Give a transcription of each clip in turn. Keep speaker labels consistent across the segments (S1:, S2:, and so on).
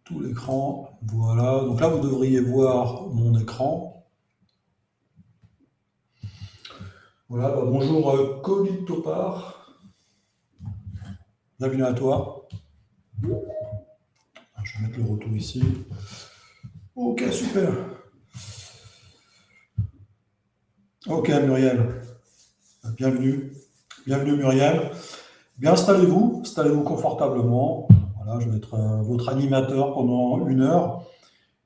S1: tout l'écran. Voilà. Donc là, vous devriez voir mon écran. Voilà. Bah, bonjour, Colin Topard. Bienvenue à toi. Je vais mettre le retour ici. Ok, super. Ok, Muriel. Bienvenue. Bienvenue, Muriel. Bien, installez-vous confortablement. Voilà, je vais être votre animateur pendant 1 heure.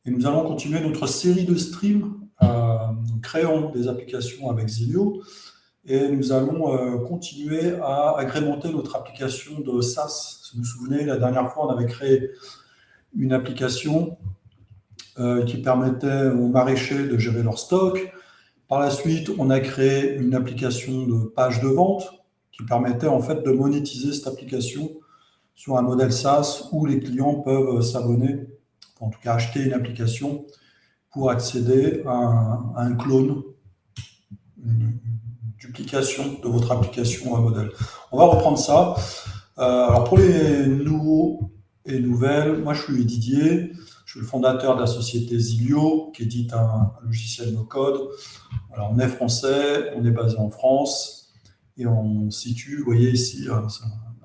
S1: Et nous allons continuer notre série de streams. Nous créons des applications avec Zilio. Et nous allons continuer à agrémenter notre application de SaaS. Si vous vous souvenez, la dernière fois, on avait créé une application qui permettait aux maraîchers de gérer leur stock. Par la suite, on a créé une application de page de vente qui permettait en fait de monétiser cette application sur un modèle SaaS où les clients peuvent s'abonner, en tout cas acheter une application pour accéder à un clone, une duplication de votre application à modèle. On va reprendre ça. Alors pour les nouveaux et nouvelles, moi je suis Didier, je suis le fondateur de la société Zilio qui édite un logiciel no-code. Alors on est français, on est basé en France et on se situe, vous voyez ici,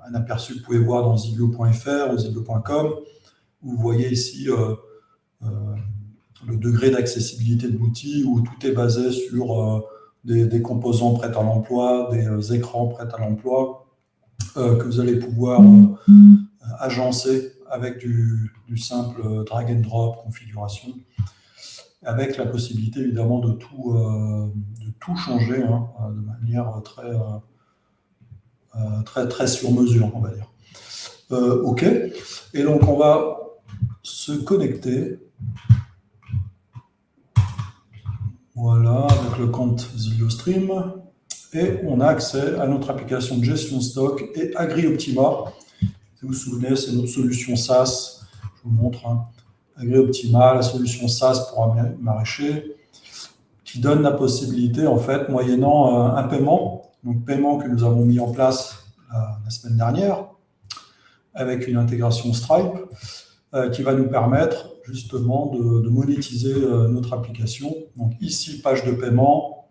S1: un aperçu que vous pouvez voir dans zilio.fr ou zilio.com, où vous voyez ici le degré d'accessibilité de l'outil, où tout est basé sur des composants prêts à l'emploi, des écrans prêts à l'emploi, que vous allez pouvoir agencer avec du simple drag and drop configuration, avec la possibilité évidemment de tout changer de manière très sur mesure, on va dire. OK. Et donc on va se connecter. Voilà, avec le compte Zilio Stream. Et on a accès à notre application de gestion stock et AgriOptima. Si vous vous souvenez, c'est notre solution SaaS. Je vous montre. AgriOptima, la solution SaaS pour un maraîcher, qui donne la possibilité, en fait, moyennant un paiement, donc paiement que nous avons mis en place la semaine dernière, avec une intégration Stripe, qui va nous permettre justement de monétiser notre application. Donc ici, page de paiement,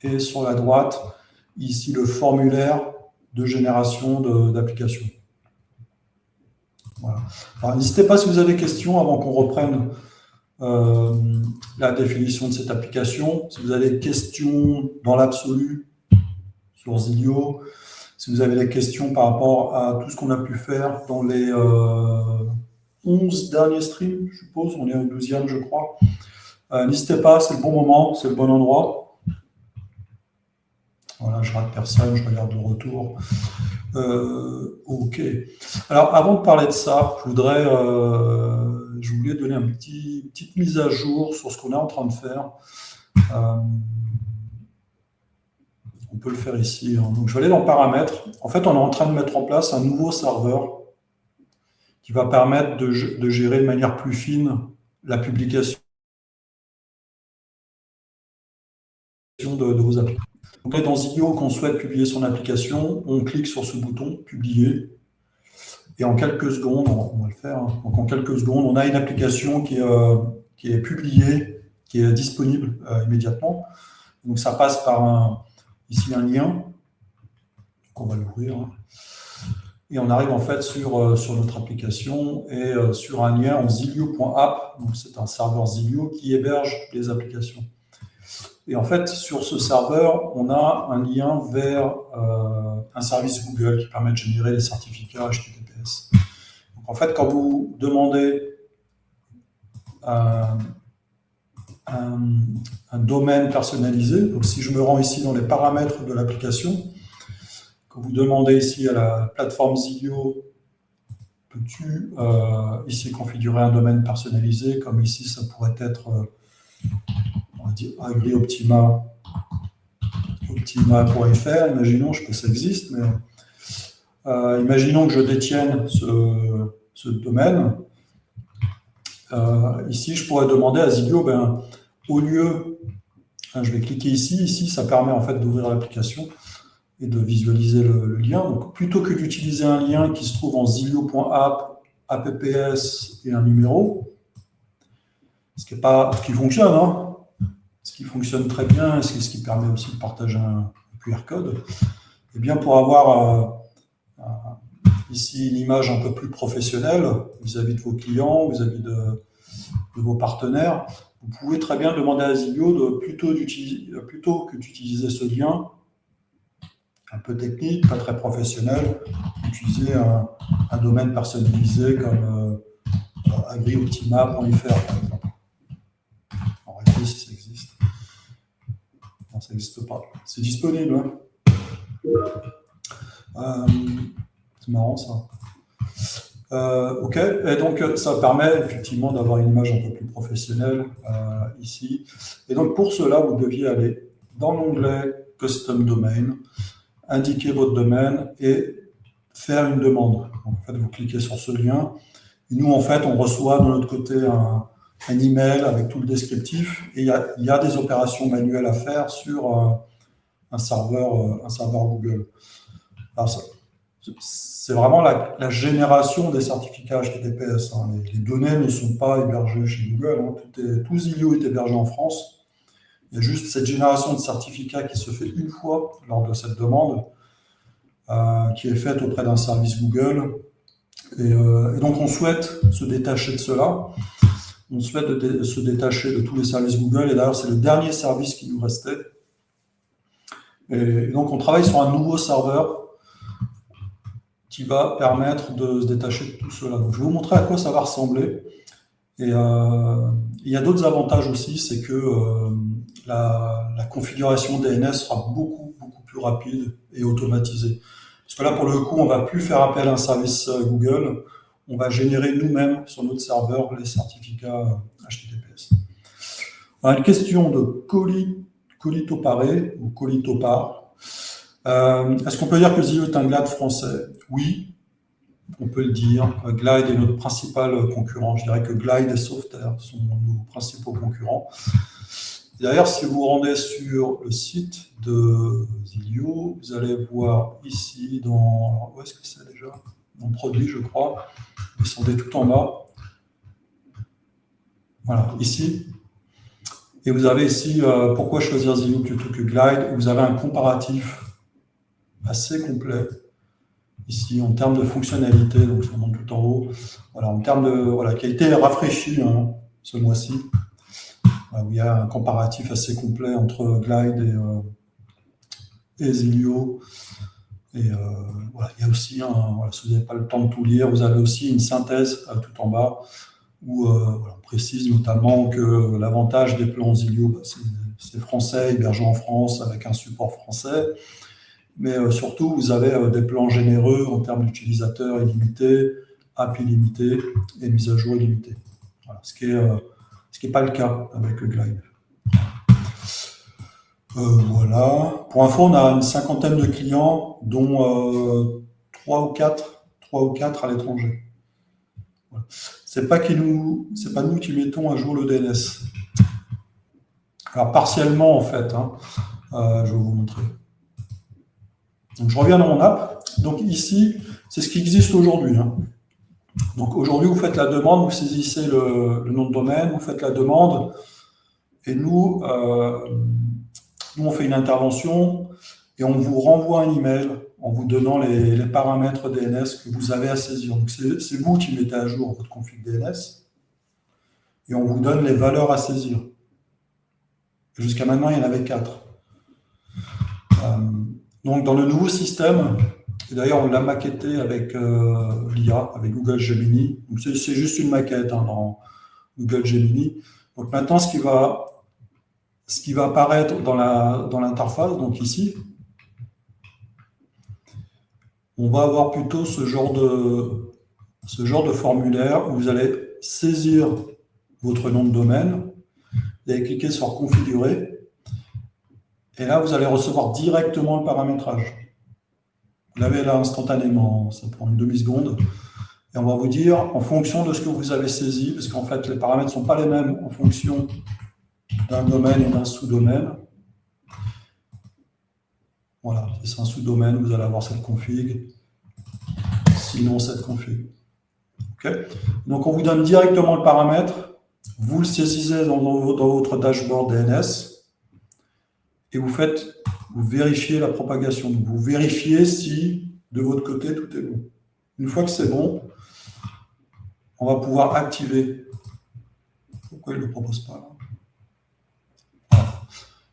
S1: et sur la droite, ici, le formulaire de génération d'application. Voilà. Alors, n'hésitez pas si vous avez des questions avant qu'on reprenne la définition de cette application. Si vous avez des questions dans l'absolu sur Zilio, si vous avez des questions par rapport à tout ce qu'on a pu faire dans les 11 derniers streams, je suppose, on est au 12e, je crois. N'hésitez pas, c'est le bon moment, c'est le bon endroit. Voilà, je rate personne, je regarde le retour. OK. Alors, avant de parler de ça, je voulais donner une petite mise à jour sur ce qu'on est en train de faire. On peut le faire ici. Donc, je vais aller dans Paramètres. En fait, on est en train de mettre en place un nouveau serveur qui va permettre de gérer de manière plus fine la publication de vos applications. Donc, dans Zilio, qu'on souhaite publier son application, on clique sur ce bouton « Publier ». Et en quelques secondes, on va le faire, donc en quelques secondes, on a une application qui est publiée, qui est disponible immédiatement. Donc ça passe par ici un lien, donc on va l'ouvrir. Et on arrive en fait sur notre application et sur un lien en zilio.app, donc c'est un serveur Zilio qui héberge les applications. Et en fait, sur ce serveur, on a un lien vers un service Google qui permet de générer les certificats HTTPS. Donc en fait, quand vous demandez un domaine personnalisé, donc si je me rends ici dans les paramètres de l'application, quand vous demandez ici à la plateforme Zilio, peux-tu ici configurer un domaine personnalisé, comme ici ça pourrait être on va dire agrioptima.fr, imaginons, je sais que ça existe, mais imaginons que je détienne ce domaine. Ici, je pourrais demander à Zilio, au lieu, je vais cliquer ici, ça permet en fait d'ouvrir l'application et de visualiser le lien. Donc, plutôt que d'utiliser un lien qui se trouve en zilio.app APPS et un numéro, ce qui fonctionne, hein, ce qui fonctionne très bien, et ce qui permet aussi de partager un QR code. Et bien pour avoir ici une image un peu plus professionnelle vis-à-vis de vos clients, vis-à-vis de vos partenaires, vous pouvez très bien demander à Zilio de plutôt que d'utiliser ce lien un peu technique, pas très professionnel, d'utiliser un domaine personnalisé comme agrioptima.fr par exemple. On va regarder si ça existe. Non, ça n'existe pas. C'est disponible. Hein. C'est marrant ça. Ok, et donc ça permet effectivement d'avoir une image un peu plus professionnelle ici. Et donc pour cela, vous deviez aller dans l'onglet Custom Domain, indiquer votre domaine et faire une demande. Donc, en fait, vous cliquez sur ce lien. Et nous, en fait, on reçoit de notre côté un email avec tout le descriptif. Et il y a des opérations manuelles à faire sur un serveur Google. Alors, c'est vraiment la génération des certificats HTTPS. Hein. Les données ne sont pas hébergées chez Google. Hein. Tout Zilio est hébergé en France. Il y a juste cette génération de certificats qui se fait une fois lors de cette demande, qui est faite auprès d'un service Google. Et donc, on souhaite se détacher de cela. On souhaite se détacher de tous les services Google. Et d'ailleurs, c'est le dernier service qui nous restait. Et donc, on travaille sur un nouveau serveur qui va permettre de se détacher de tout cela. Donc, je vais vous montrer à quoi ça va ressembler. Et il y a d'autres avantages aussi, c'est que la configuration DNS sera beaucoup plus rapide et automatisée. Parce que là, pour le coup, on ne va plus faire appel à un service Google, on va générer nous-mêmes sur notre serveur les certificats HTTPS. Alors, une question de Colitoparé ou Colitopar. Est-ce qu'on peut dire que Zilio est un Glide français? Oui, on peut le dire. Glide est notre principal concurrent. Je dirais que Glide et Softair sont nos principaux concurrents. D'ailleurs, si vous vous rendez sur le site de Zilio, vous allez voir ici, où est-ce que c'est déjà? Dans Produits, je crois. Vous descendez tout en bas. Voilà, ici. Et vous avez ici, pourquoi choisir Zilio plutôt que Glide? Vous avez un comparatif assez complet. Ici, en termes de fonctionnalité, donc ça monte tout en haut. Voilà, en termes de qui a été rafraîchi ce mois-ci. Où il y a un comparatif assez complet entre Glide et Zilio. Et il y a aussi, si vous n'avez pas le temps de tout lire, vous avez aussi une synthèse tout en bas où on précise notamment que l'avantage des plans Zilio, c'est français, hébergé en France avec un support français. Mais surtout, vous avez des plans généreux en termes d'utilisateurs illimités, app illimitée et mise à jour illimitée. Voilà, ce qui n'est pas le cas avec le Glide. Voilà. Pour info, on a une cinquantaine de clients, dont 3 ou 4 à l'étranger. Voilà. C'est pas nous qui mettons à jour le DNS. Alors partiellement en fait, je vais vous montrer. Donc, je reviens dans mon app. Donc ici, c'est ce qui existe aujourd'hui. Donc aujourd'hui, vous faites la demande, vous saisissez le nom de domaine, vous faites la demande, et nous, on fait une intervention et on vous renvoie un email en vous donnant les paramètres DNS que vous avez à saisir. Donc c'est vous qui mettez à jour votre config DNS et on vous donne les valeurs à saisir. Jusqu'à maintenant, il y en avait 4. Donc, dans le nouveau système, et d'ailleurs, on l'a maquetté avec l'IA, avec Google Gemini. C'est juste une maquette dans Google Gemini. Donc, maintenant, ce qui va apparaître dans l'interface, donc ici, on va avoir plutôt ce genre de formulaire où vous allez saisir votre nom de domaine, vous allez cliquer sur Configurer. Et là, vous allez recevoir directement le paramétrage. Vous l'avez là instantanément, ça prend une demi-seconde. Et on va vous dire, en fonction de ce que vous avez saisi, parce qu'en fait, les paramètres ne sont pas les mêmes en fonction d'un domaine et d'un sous-domaine. Voilà, si c'est un sous-domaine, vous allez avoir cette config. Sinon, cette config. Okay. Donc, on vous donne directement le paramètre, vous le saisissez dans votre dashboard DNS et vous vérifiez la propagation. Donc, vous vérifiez si, de votre côté, tout est bon. Une fois que c'est bon, on va pouvoir activer. Pourquoi il ne le propose pas là?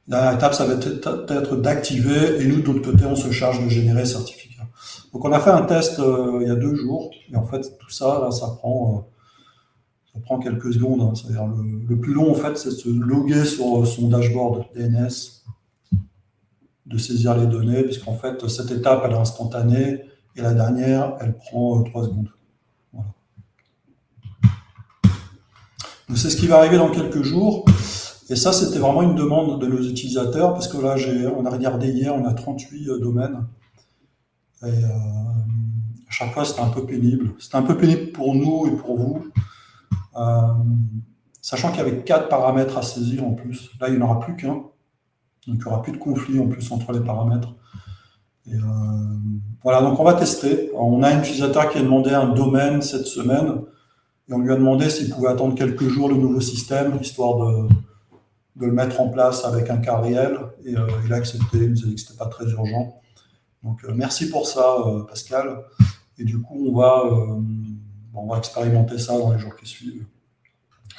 S1: La dernière étape, ça va être d'activer, et nous, de notre côté, on se charge de générer certificat. Donc, on a fait un test il y a 2 jours, et en fait, tout ça, là, ça prend quelques secondes. Hein. C'est-à-dire le plus long, en fait, c'est de se loguer sur son dashboard DNS, de saisir les données, puisqu'en fait, cette étape, elle est instantanée, et la dernière, elle prend 3 secondes. Voilà. Donc, c'est ce qui va arriver dans quelques jours. Et ça, c'était vraiment une demande de nos utilisateurs, parce que là, on a regardé hier, on a 38 domaines. Et à chaque fois, c'était un peu pénible. C'était un peu pénible pour nous et pour vous, sachant qu'il y avait 4 paramètres à saisir en plus. Là, il n'y en aura plus qu'un. Donc, il n'y aura plus de conflit en plus entre les paramètres. Et voilà, donc on va tester. On a un utilisateur qui a demandé un domaine cette semaine, et on lui a demandé s'il pouvait attendre quelques jours le nouveau système, histoire de le mettre en place avec un cas réel, et il a accepté, il nous a dit que ce n'était pas très urgent. Donc merci pour ça, Pascal. Et du coup, on va expérimenter ça dans les jours qui suivent.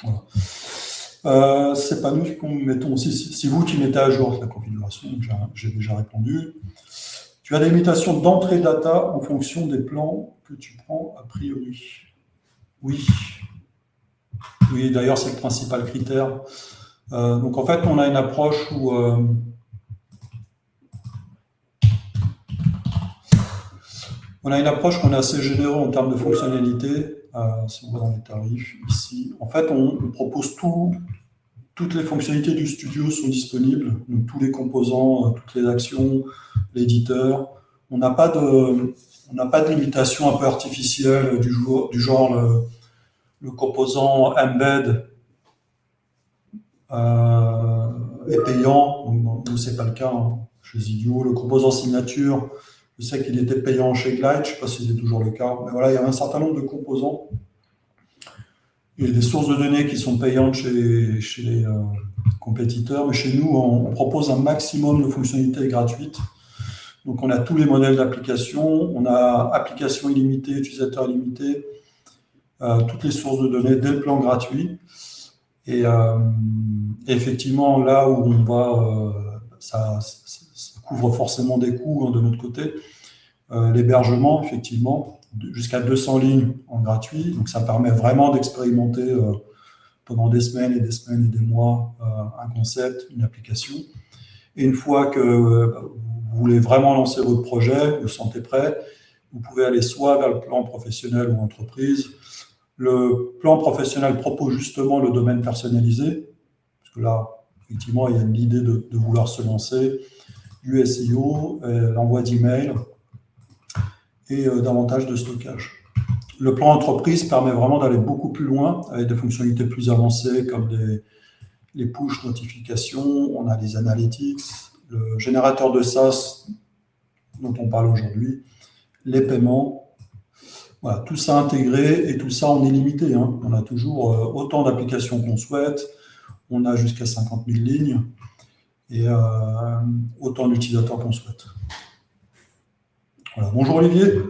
S1: Voilà. C'est pas nous qui mettons, c'est vous qui mettez à jour la configuration, j'ai déjà répondu. Tu as des limitations d'entrée data en fonction des plans que tu prends a priori. Oui. Oui, d'ailleurs, c'est le principal critère. Donc en fait, on a une approche où on est assez généreux en termes de fonctionnalité. Si on va dans les tarifs ici, en fait, on propose toutes les fonctionnalités du studio sont disponibles, donc tous les composants, toutes les actions, l'éditeur. On n'a pas de limitation un peu artificielle du genre le composant embed est payant, nous c'est pas le cas hein, chez Zidio. Le composant signature, je sais qu'il était payant chez Glide, je ne sais pas si c'est toujours le cas, mais voilà, il y a un certain nombre de composants et des sources de données qui sont payantes chez les compétiteurs, mais chez nous, on propose un maximum de fonctionnalités gratuites. Donc on a tous les modèles d'application, on a application illimitée, utilisateur illimité, toutes les sources de données dès le plan gratuit. Et effectivement, là où on va, ça couvre forcément des coûts hein, de notre côté. L'hébergement, effectivement, jusqu'à 200 lignes en gratuit. Donc ça permet vraiment d'expérimenter pendant des semaines et des semaines et des mois un concept, une application. Et une fois que vous voulez vraiment lancer votre projet, vous vous sentez prêt, vous pouvez aller soit vers le plan professionnel ou entreprise. Le plan professionnel propose justement le domaine personnalisé, parce que là, effectivement, il y a l'idée de vouloir se lancer, du SEO, l'envoi d'emails et davantage de stockage. Le plan entreprise permet vraiment d'aller beaucoup plus loin, avec des fonctionnalités plus avancées comme les push notifications, on a les analytics, le générateur de SaaS dont on parle aujourd'hui, les paiements. Voilà, tout ça intégré et tout ça en illimité. Hein. On a toujours autant d'applications qu'on souhaite. On a jusqu'à 50 000 lignes et autant d'utilisateurs qu'on souhaite. Voilà. Bonjour Olivier.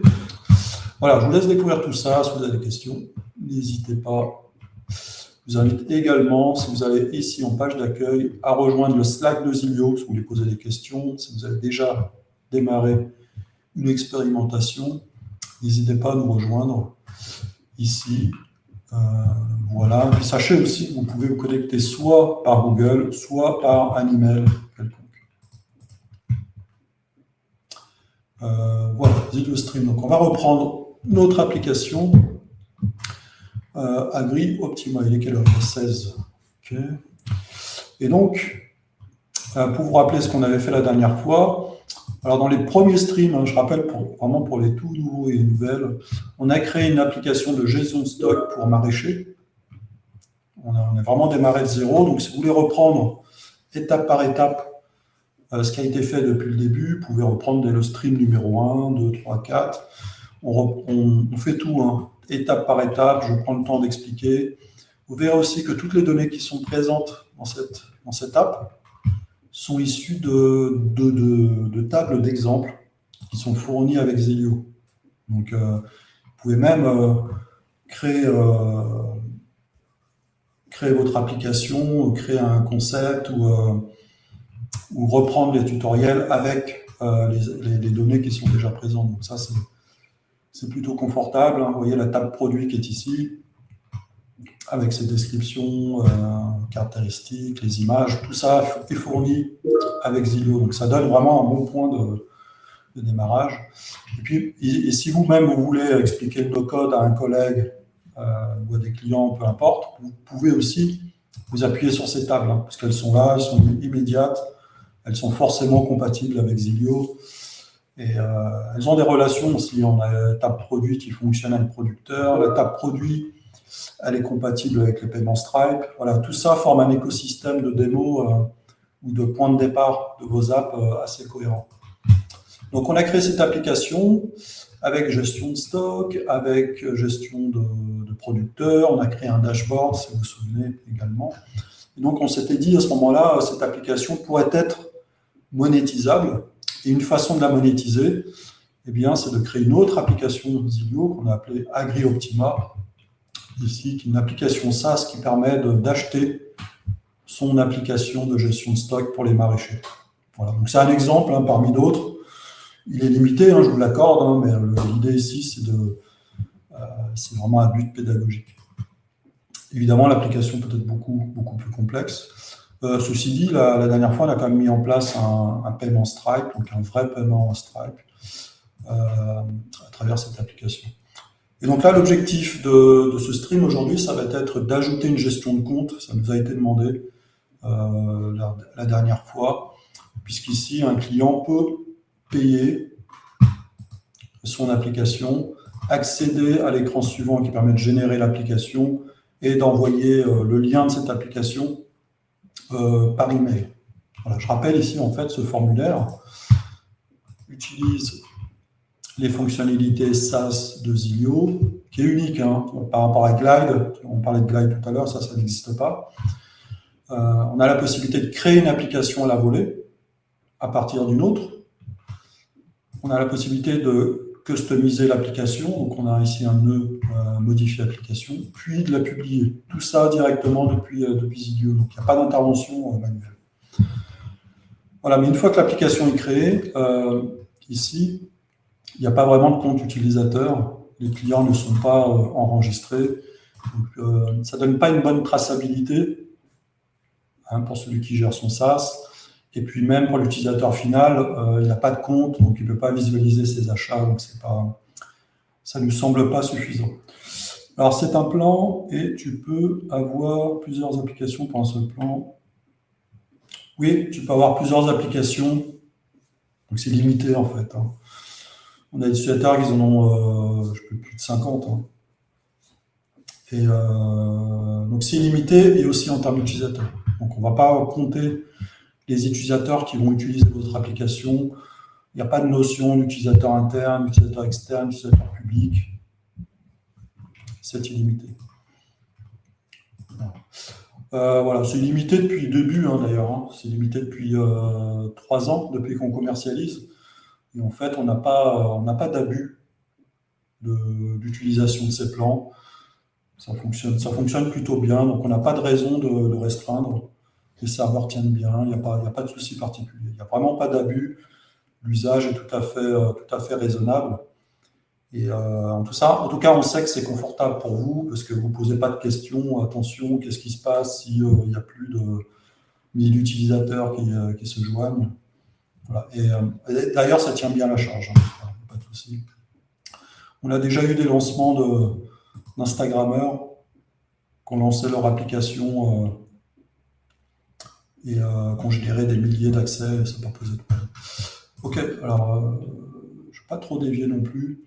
S1: Voilà, je vous laisse découvrir tout ça. Si vous avez des questions, n'hésitez pas. Je vous invite également, si vous allez ici en page d'accueil, à rejoindre le Slack de Zilio si vous voulez poser des questions. Si vous avez déjà démarré une expérimentation, n'hésitez pas à nous rejoindre ici. Voilà. Puis sachez aussi que vous pouvez vous connecter soit par Google, soit par un email quelconque. Voilà, Zilio Stream. Donc, on va reprendre notre application Agri Optima. Il est quelle heure? 16. Okay. Et donc, pour vous rappeler ce qu'on avait fait la dernière fois, alors dans les premiers streams, hein, je rappelle vraiment pour les tout nouveaux et nouvelles, on a créé une application de gestion de stock pour maraîchers. On a vraiment démarré de zéro. Donc si vous voulez reprendre étape par étape ce qui a été fait depuis le début, vous pouvez reprendre dès le stream numéro 1, 2, 3, 4. On fait tout. Hein. étape par étape, je prends le temps d'expliquer. Vous verrez aussi que toutes les données qui sont présentes dans cette app sont issues de tables d'exemples qui sont fournies avec Zelio. Donc, vous pouvez même créer votre application, créer un concept ou reprendre les tutoriels avec les données qui sont déjà présentes. Donc ça, c'est plutôt confortable. Vous voyez la table produit qui est ici, avec ses descriptions, caractéristiques, les images, tout ça est fourni avec Zelio. Donc ça donne vraiment un bon point de démarrage. Et puis, si vous-même vous voulez expliquer le no-code à un collègue ou à des clients, peu importe, vous pouvez aussi vous appuyer sur ces tables, parce qu'elles sont là, elles sont immédiates, elles sont forcément compatibles avec Zelio. Et elles ont des relations aussi. On a la table produit qui fonctionne avec le producteur. La table produit, elle est compatible avec les paiements Stripe. Voilà, tout ça forme un écosystème de démo ou de point de départ de vos apps assez cohérent. Donc, on a créé cette application avec gestion de stock, avec gestion de producteurs. On a créé un dashboard, si vous vous souvenez également. Et donc, on s'était dit à ce moment-là, cette application pourrait être monétisable. Et une façon de la monétiser, eh bien, c'est de créer une autre application Zelio qu'on a appelée AgriOptima, ici, qui est une application SaaS qui permet d'acheter son application de gestion de stock pour les maraîchers. Voilà. Donc, c'est un exemple parmi d'autres. Il est limité, je vous l'accorde, mais l'idée ici, c'est vraiment un but pédagogique. Évidemment, l'application peut être beaucoup plus complexe. Ceci dit, la dernière fois, on a quand même mis en place un paiement Stripe, donc un vrai paiement Stripe, à travers cette application. Et donc là, l'objectif de ce stream aujourd'hui, ça va être d'ajouter une gestion de compte. Ça nous a été demandé la dernière fois, puisqu'ici, un client peut payer son application, accéder à l'écran suivant qui permet de générer l'application et d'envoyer le lien de cette application par email. Voilà, je rappelle ici, en fait, ce formulaire utilise les fonctionnalités SaaS de Zelio, qui est unique par rapport à Glide. On parlait de Glide tout à l'heure, ça n'existe pas. On a la possibilité de créer une application à la volée à partir d'une autre. On a la possibilité de customiser l'application. Donc, on a ici un nœud modifier application, puis de la publier. Tout ça directement depuis Zelio. Donc, il n'y a pas d'intervention manuelle. Voilà, mais une fois que l'application est créée, ici, il n'y a pas vraiment de compte utilisateur. Les clients ne sont pas enregistrés. Donc, ça ne donne pas une bonne traçabilité pour celui qui gère son SaaS. Et puis même pour l'utilisateur final, il n'a pas de compte, donc il ne peut pas visualiser ses achats. Donc ça ne nous semble pas suffisant. Alors c'est un plan et tu peux avoir plusieurs applications pour un seul plan. Oui, tu peux avoir plusieurs applications. Donc c'est limité en fait. On a des utilisateurs qui en ont plus de 50. Et donc c'est limité et aussi en termes d'utilisateurs. Donc on ne va pas compter les utilisateurs qui vont utiliser votre application. Il n'y a pas de notion d'utilisateur interne, d'utilisateur externe, d'utilisateur public. C'est illimité. Voilà, c'est limité depuis le début d'ailleurs. C'est limité depuis 3 ans, depuis qu'on commercialise. Et en fait, on n'a pas d'abus d'utilisation de ces plans. Ça fonctionne plutôt bien, donc on n'a pas de raison de restreindre. Les serveurs tiennent bien, il n'y a pas de souci particulier. Il n'y a vraiment pas d'abus. L'usage est tout à fait raisonnable. Et en tout cas, on sait que c'est confortable pour vous parce que vous ne posez pas de questions. Attention, qu'est-ce qui se passe s'il n'y a plus de 1000 utilisateurs qui se joignent. Voilà. Et d'ailleurs, ça tient bien la charge. Pas de souci. On a déjà eu des lancements d'Instagrammeurs qui ont lancé leur application et qu'on générait des milliers d'accès, ça n'a pas posé de problème. Ok, alors je ne vais pas trop dévier non plus.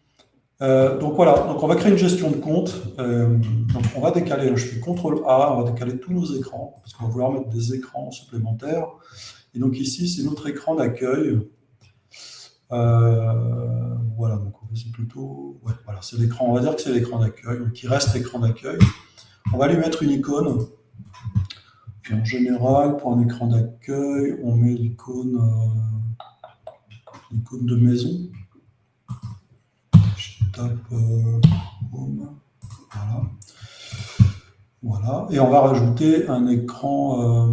S1: Donc voilà, donc on va créer une gestion de compte. Donc on va décaler, je fais CTRL A, on va décaler tous nos écrans, parce qu'on va vouloir mettre des écrans supplémentaires. Et donc ici, c'est notre écran d'accueil. Voilà, donc c'est plutôt... Ouais, voilà, c'est l'écran, on va dire que c'est l'écran d'accueil, qui reste l'écran d'accueil. On va lui mettre une icône. Puis en général, pour un écran d'accueil, on met l'icône de maison. Je tape home. Voilà. Voilà. Et on va rajouter un écran...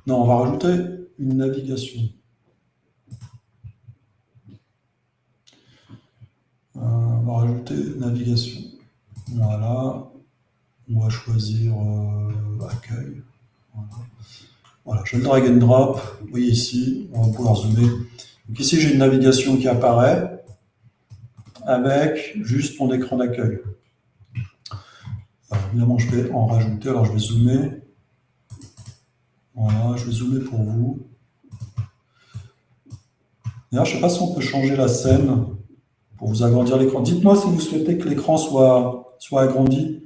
S1: Non, on va rajouter une navigation. On va rajouter navigation. Voilà. On va choisir accueil. Voilà. Voilà, je le drag and drop. Vous voyez ici, on va pouvoir zoomer. Donc ici, j'ai une navigation qui apparaît avec juste mon écran d'accueil. Évidemment, je vais en rajouter. Alors, je vais zoomer. Voilà, je vais zoomer pour vous. D'ailleurs, je ne sais pas si on peut changer la scène pour vous agrandir l'écran. Dites-moi si vous souhaitez que l'écran soit agrandi.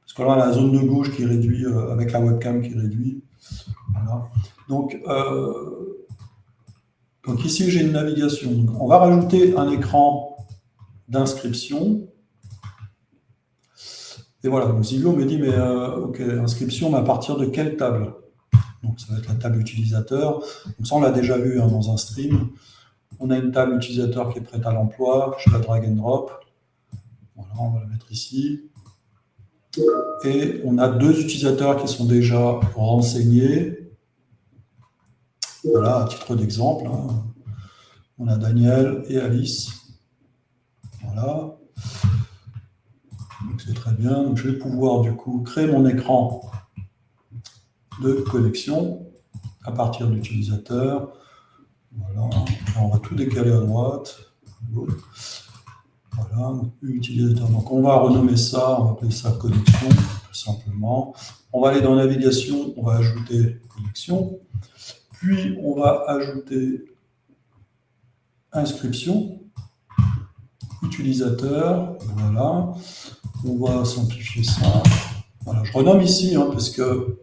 S1: Parce que là, on a la zone de gauche qui est réduite avec la webcam qui est réduite. Voilà. Donc ici, j'ai une navigation. Donc, on va rajouter un écran d'inscription. Et voilà, donc Zillow me dit, mais ok, inscription, mais à partir de quelle table? Donc ça va être la table utilisateur. Donc ça, on l'a déjà vu dans un stream. On a une table utilisateur qui est prête à l'emploi. Je la drag and drop. Voilà, on va la mettre ici. Et on a deux utilisateurs qui sont déjà renseignés. Voilà, à titre d'exemple. Hein. On a Daniel et Alice. Voilà. Donc c'est très bien. Donc, je vais pouvoir du coup créer mon écran de connexion à partir d'utilisateur. Voilà. On va tout décaler à droite. Voilà, utilisateur. Donc on va renommer ça, on va appeler ça connexion, tout simplement. On va aller dans navigation, on va ajouter connexion. Puis on va ajouter inscription, utilisateur, voilà. On va simplifier ça. Voilà, je renomme ici, hein, parce que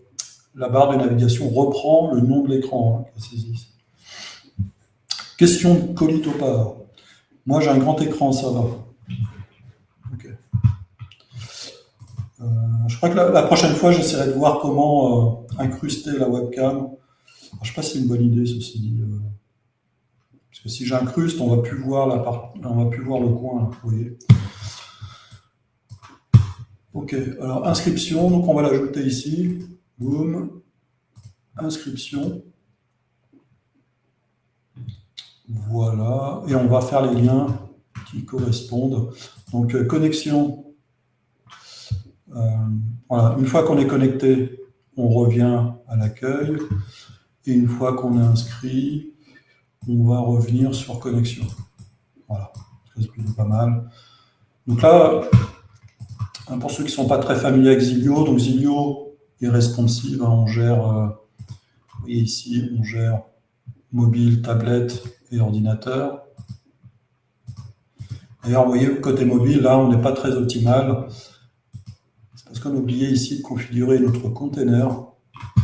S1: la barre de navigation reprend le nom de l'écran. Hein, question de colis Topar. Moi j'ai un grand écran, ça va. Okay. Je crois que la prochaine fois, j'essaierai de voir comment incruster la webcam. Alors, je ne sais pas si c'est une bonne idée, ceci dit. Parce que si j'incruste, on ne va plus voir le coin, là, vous voyez. Ok, alors inscription, donc on va l'ajouter ici. Boum. Inscription. Voilà, et on va faire les liens qui correspondent. Donc connexion. Voilà, une fois qu'on est connecté, on revient à l'accueil. Et une fois qu'on est inscrit, on va revenir sur connexion. Voilà, c'est plutôt pas mal. Donc là, pour ceux qui ne sont pas très familiers avec Zillow, donc Zillow est responsive. Hein, on gère, vous voyez ici, on gère mobile, tablette et ordinateur. D'ailleurs, vous voyez, côté mobile, là, on n'est pas très optimal. Parce qu'on a oublié ici de configurer notre container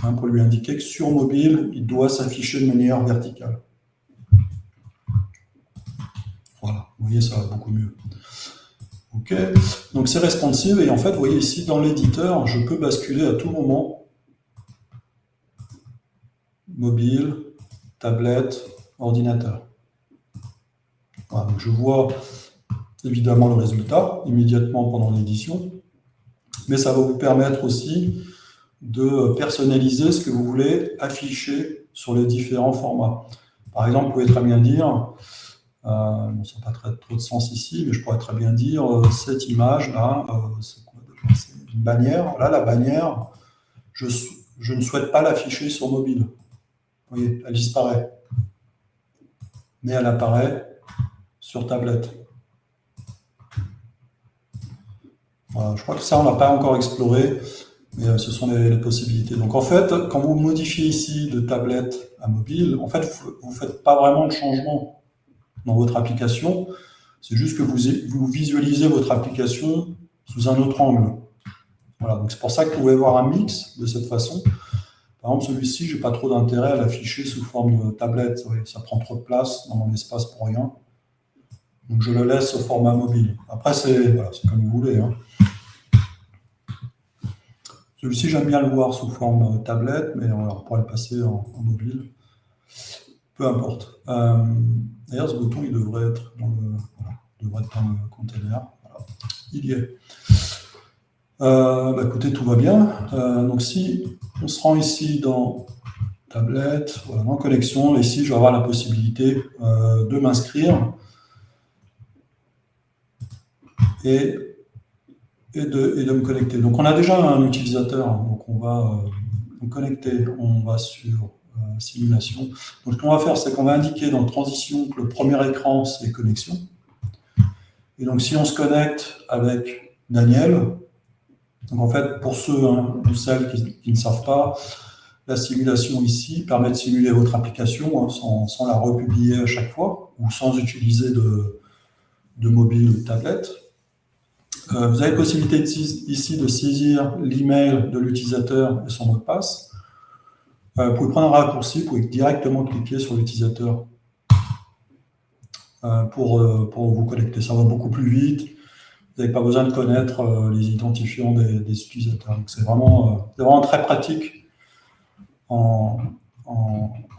S1: hein, pour lui indiquer que sur mobile, il doit s'afficher de manière verticale. Voilà, vous voyez, ça va beaucoup mieux. Ok, donc c'est responsive et en fait, vous voyez ici, dans l'éditeur, je peux basculer à tout moment. Mobile, tablette, ordinateur. Voilà, donc je vois évidemment le résultat immédiatement pendant l'édition. Mais ça va vous permettre aussi de personnaliser ce que vous voulez afficher sur les différents formats. Par exemple, vous pouvez très bien dire, bon, ça n'a pas trop de sens ici, mais je pourrais très bien dire cette image-là, c'est quoi déjà? C'est une bannière. Là, la bannière, je ne souhaite pas l'afficher sur mobile. Vous voyez, elle disparaît. Mais elle apparaît sur tablette. Voilà, je crois que ça, on n'a pas encore exploré, mais ce sont les possibilités. Donc en fait, quand vous modifiez ici de tablette à mobile, en fait, vous ne faites pas vraiment de changement dans votre application. C'est juste que vous visualisez votre application sous un autre angle. Voilà, donc c'est pour ça que vous pouvez voir un mix de cette façon. Par exemple, celui-ci, je n'ai pas trop d'intérêt à l'afficher sous forme de tablette. Vous voyez, ça prend trop de place dans mon espace pour rien. Donc, je le laisse au format mobile. Après, c'est voilà, comme vous voulez. Hein. Celui-ci, j'aime bien le voir sous forme tablette, mais on pourrait le passer en mobile. Peu importe. D'ailleurs, ce bouton, il devrait être dans le container. Voilà. Il y est. Écoutez, tout va bien. Donc, si on se rend ici dans tablette, voilà, dans connexion, ici, je vais avoir la possibilité de m'inscrire et de me connecter. Donc, on a déjà un utilisateur. Donc, on va me connecter. On va sur simulation. Donc, ce qu'on va faire, c'est qu'on va indiquer dans transition que le premier écran, c'est connexion. Et donc, si on se connecte avec Daniel, donc en fait, pour ceux ou celles qui ne savent pas, la simulation ici permet de simuler votre application sans la republier à chaque fois ou sans utiliser de mobile ou de tablette. Vous avez la possibilité ici de saisir l'email de l'utilisateur et son mot de passe. Vous pouvez prendre un raccourci, vous pouvez directement cliquer sur l'utilisateur pour vous connecter. Ça va beaucoup plus vite. Vous n'avez pas besoin de connaître les identifiants des utilisateurs. Donc c'est vraiment très pratique en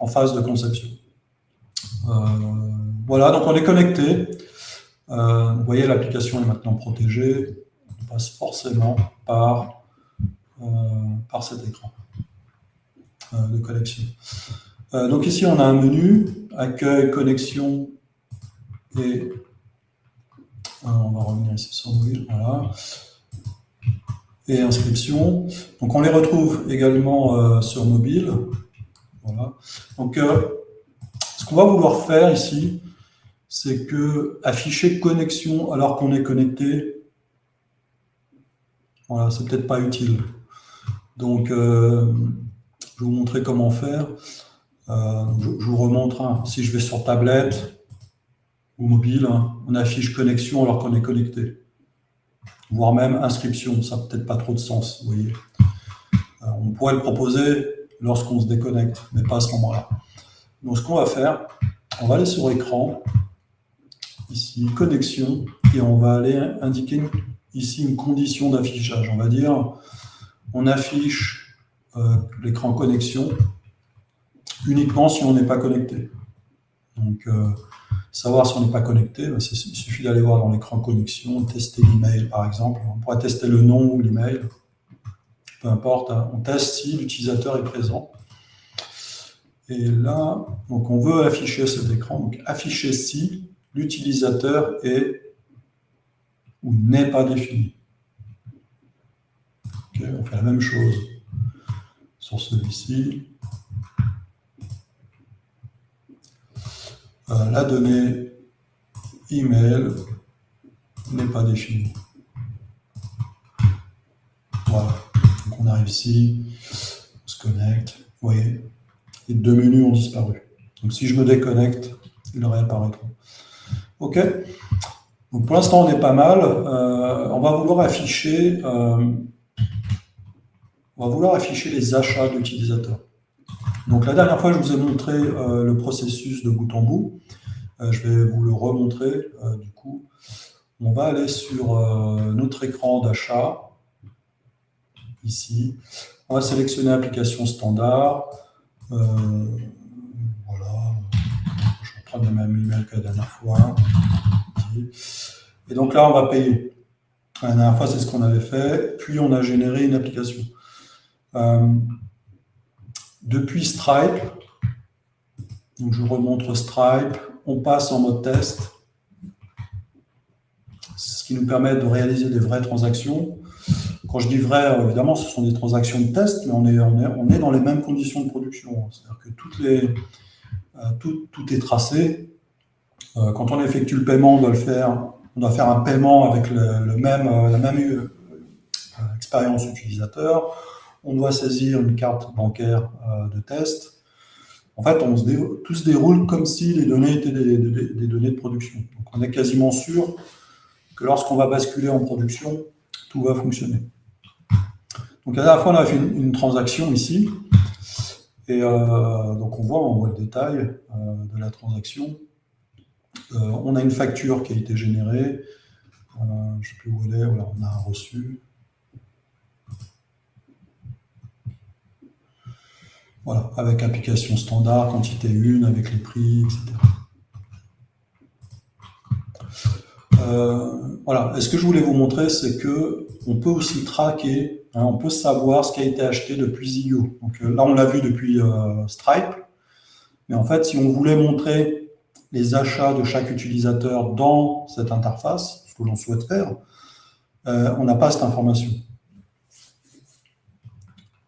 S1: phase de conception. Voilà, donc on est connecté. Vous voyez, l'application est maintenant protégée. On passe forcément par cet écran de connexion. Donc ici, on a un menu, accueil, connexion et on va revenir ici sur mobile, voilà. Et inscription. Donc on les retrouve également sur mobile. Voilà. Donc ce qu'on va vouloir faire ici, c'est que afficher connexion alors qu'on est connecté, voilà, c'est peut-être pas utile. Donc je vais vous montrer comment faire. Je vous remontre. Si je vais sur tablette ou mobile, on affiche connexion alors qu'on est connecté. Voire même inscription, ça n'a peut-être pas trop de sens, vous voyez. On pourrait le proposer lorsqu'on se déconnecte, mais pas à ce moment-là. Donc ce qu'on va faire, on va aller sur écran, ici connexion, et on va aller indiquer ici une condition d'affichage. On va dire, on affiche l'écran connexion uniquement si on n'est pas connecté. Donc savoir si on n'est pas connecté, il suffit d'aller voir dans l'écran connexion, tester l'email par exemple. On pourrait tester le nom ou l'email, peu importe. Hein. On teste si l'utilisateur est présent. Et là, donc on veut afficher cet écran. Donc afficher si l'utilisateur est ou n'est pas défini. Okay, on fait la même chose sur celui-ci. La donnée email n'est pas définie. Voilà. Donc on arrive ici, on se connecte. Vous voyez, les deux menus ont disparu. Donc si je me déconnecte, ils réapparaîtront. OK. Donc pour l'instant, on est pas mal. On va vouloir afficher les achats de l'utilisateur. Donc la dernière fois, je vous ai montré le processus de bout en bout. Je vais vous le remontrer du coup. On va aller sur notre écran d'achat, ici. On va sélectionner application standard. Voilà. Je reprends le même email que la dernière fois. Et donc là, on va payer. La dernière fois, c'est ce qu'on avait fait. Puis, on a généré une application. Depuis Stripe, donc je vous remontre Stripe, on passe en mode test, ce qui nous permet de réaliser des vraies transactions. Quand je dis vrai, évidemment, ce sont des transactions de test, mais on est dans les mêmes conditions de production. C'est-à-dire que tout est tracé. Quand on effectue le paiement, on doit faire un paiement avec la même expérience utilisateur. On doit saisir une carte bancaire de test. En fait, tout se déroule comme si les données étaient des données de production. Donc, on est quasiment sûr que lorsqu'on va basculer en production, tout va fonctionner. Donc, à la fois, on a fait une transaction ici. Et donc on voit le détail de la transaction. On a une facture qui a été générée. Je ne sais plus où elle est. Voilà, on a un reçu. Voilà, avec application standard, quantité 1, avec les prix, etc. Voilà. Et ce que je voulais vous montrer, c'est que on peut aussi traquer, hein, on peut savoir ce qui a été acheté depuis Zillow. Donc là, on l'a vu depuis Stripe, mais en fait, si on voulait montrer les achats de chaque utilisateur dans cette interface, ce que l'on souhaite faire, on n'a pas cette information.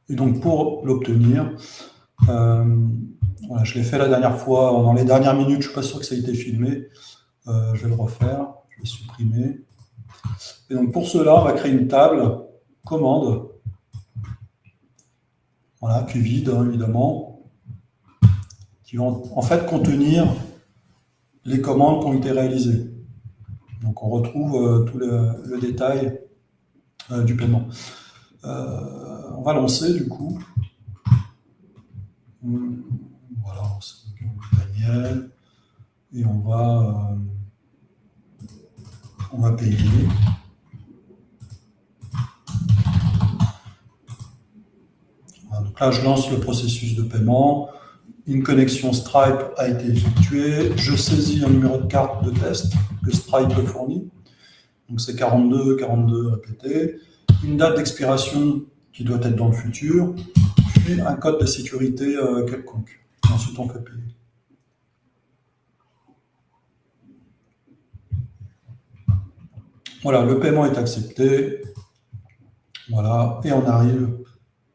S1: Et donc, pour l'obtenir, voilà, je l'ai fait la dernière fois, dans les dernières minutes, je ne suis pas sûr que ça a été filmé. Je vais le refaire, je vais supprimer. Et donc, pour cela, on va créer une table commande, voilà, qui est vide, hein, évidemment, qui va en fait contenir les commandes qui ont été réalisées. Donc, on retrouve tout le détail du paiement. On va lancer, du coup. Voilà, c'est Daniel. Et on va payer. Voilà, donc là, je lance le processus de paiement. Une connexion Stripe a été effectuée. Je saisis un numéro de carte de test que Stripe fournit. Donc c'est 42, 42 répété. Une date d'expiration qui doit être dans le futur. Puis un code de sécurité quelconque. Ensuite, on fait payer. Voilà, le paiement est accepté. Voilà, et on arrive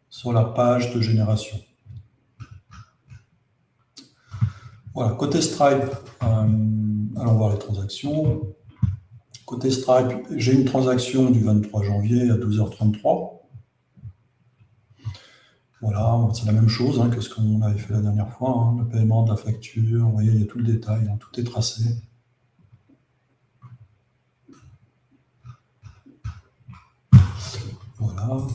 S1: sur la page de génération. Voilà, côté Stripe, allons voir les transactions. Côté Stripe, j'ai une transaction du 23 janvier à 12h33. Voilà, c'est la même chose hein, que ce qu'on avait fait la dernière fois. Hein, le paiement de la facture, vous voyez, il y a tout le détail, hein, tout est tracé. Voilà.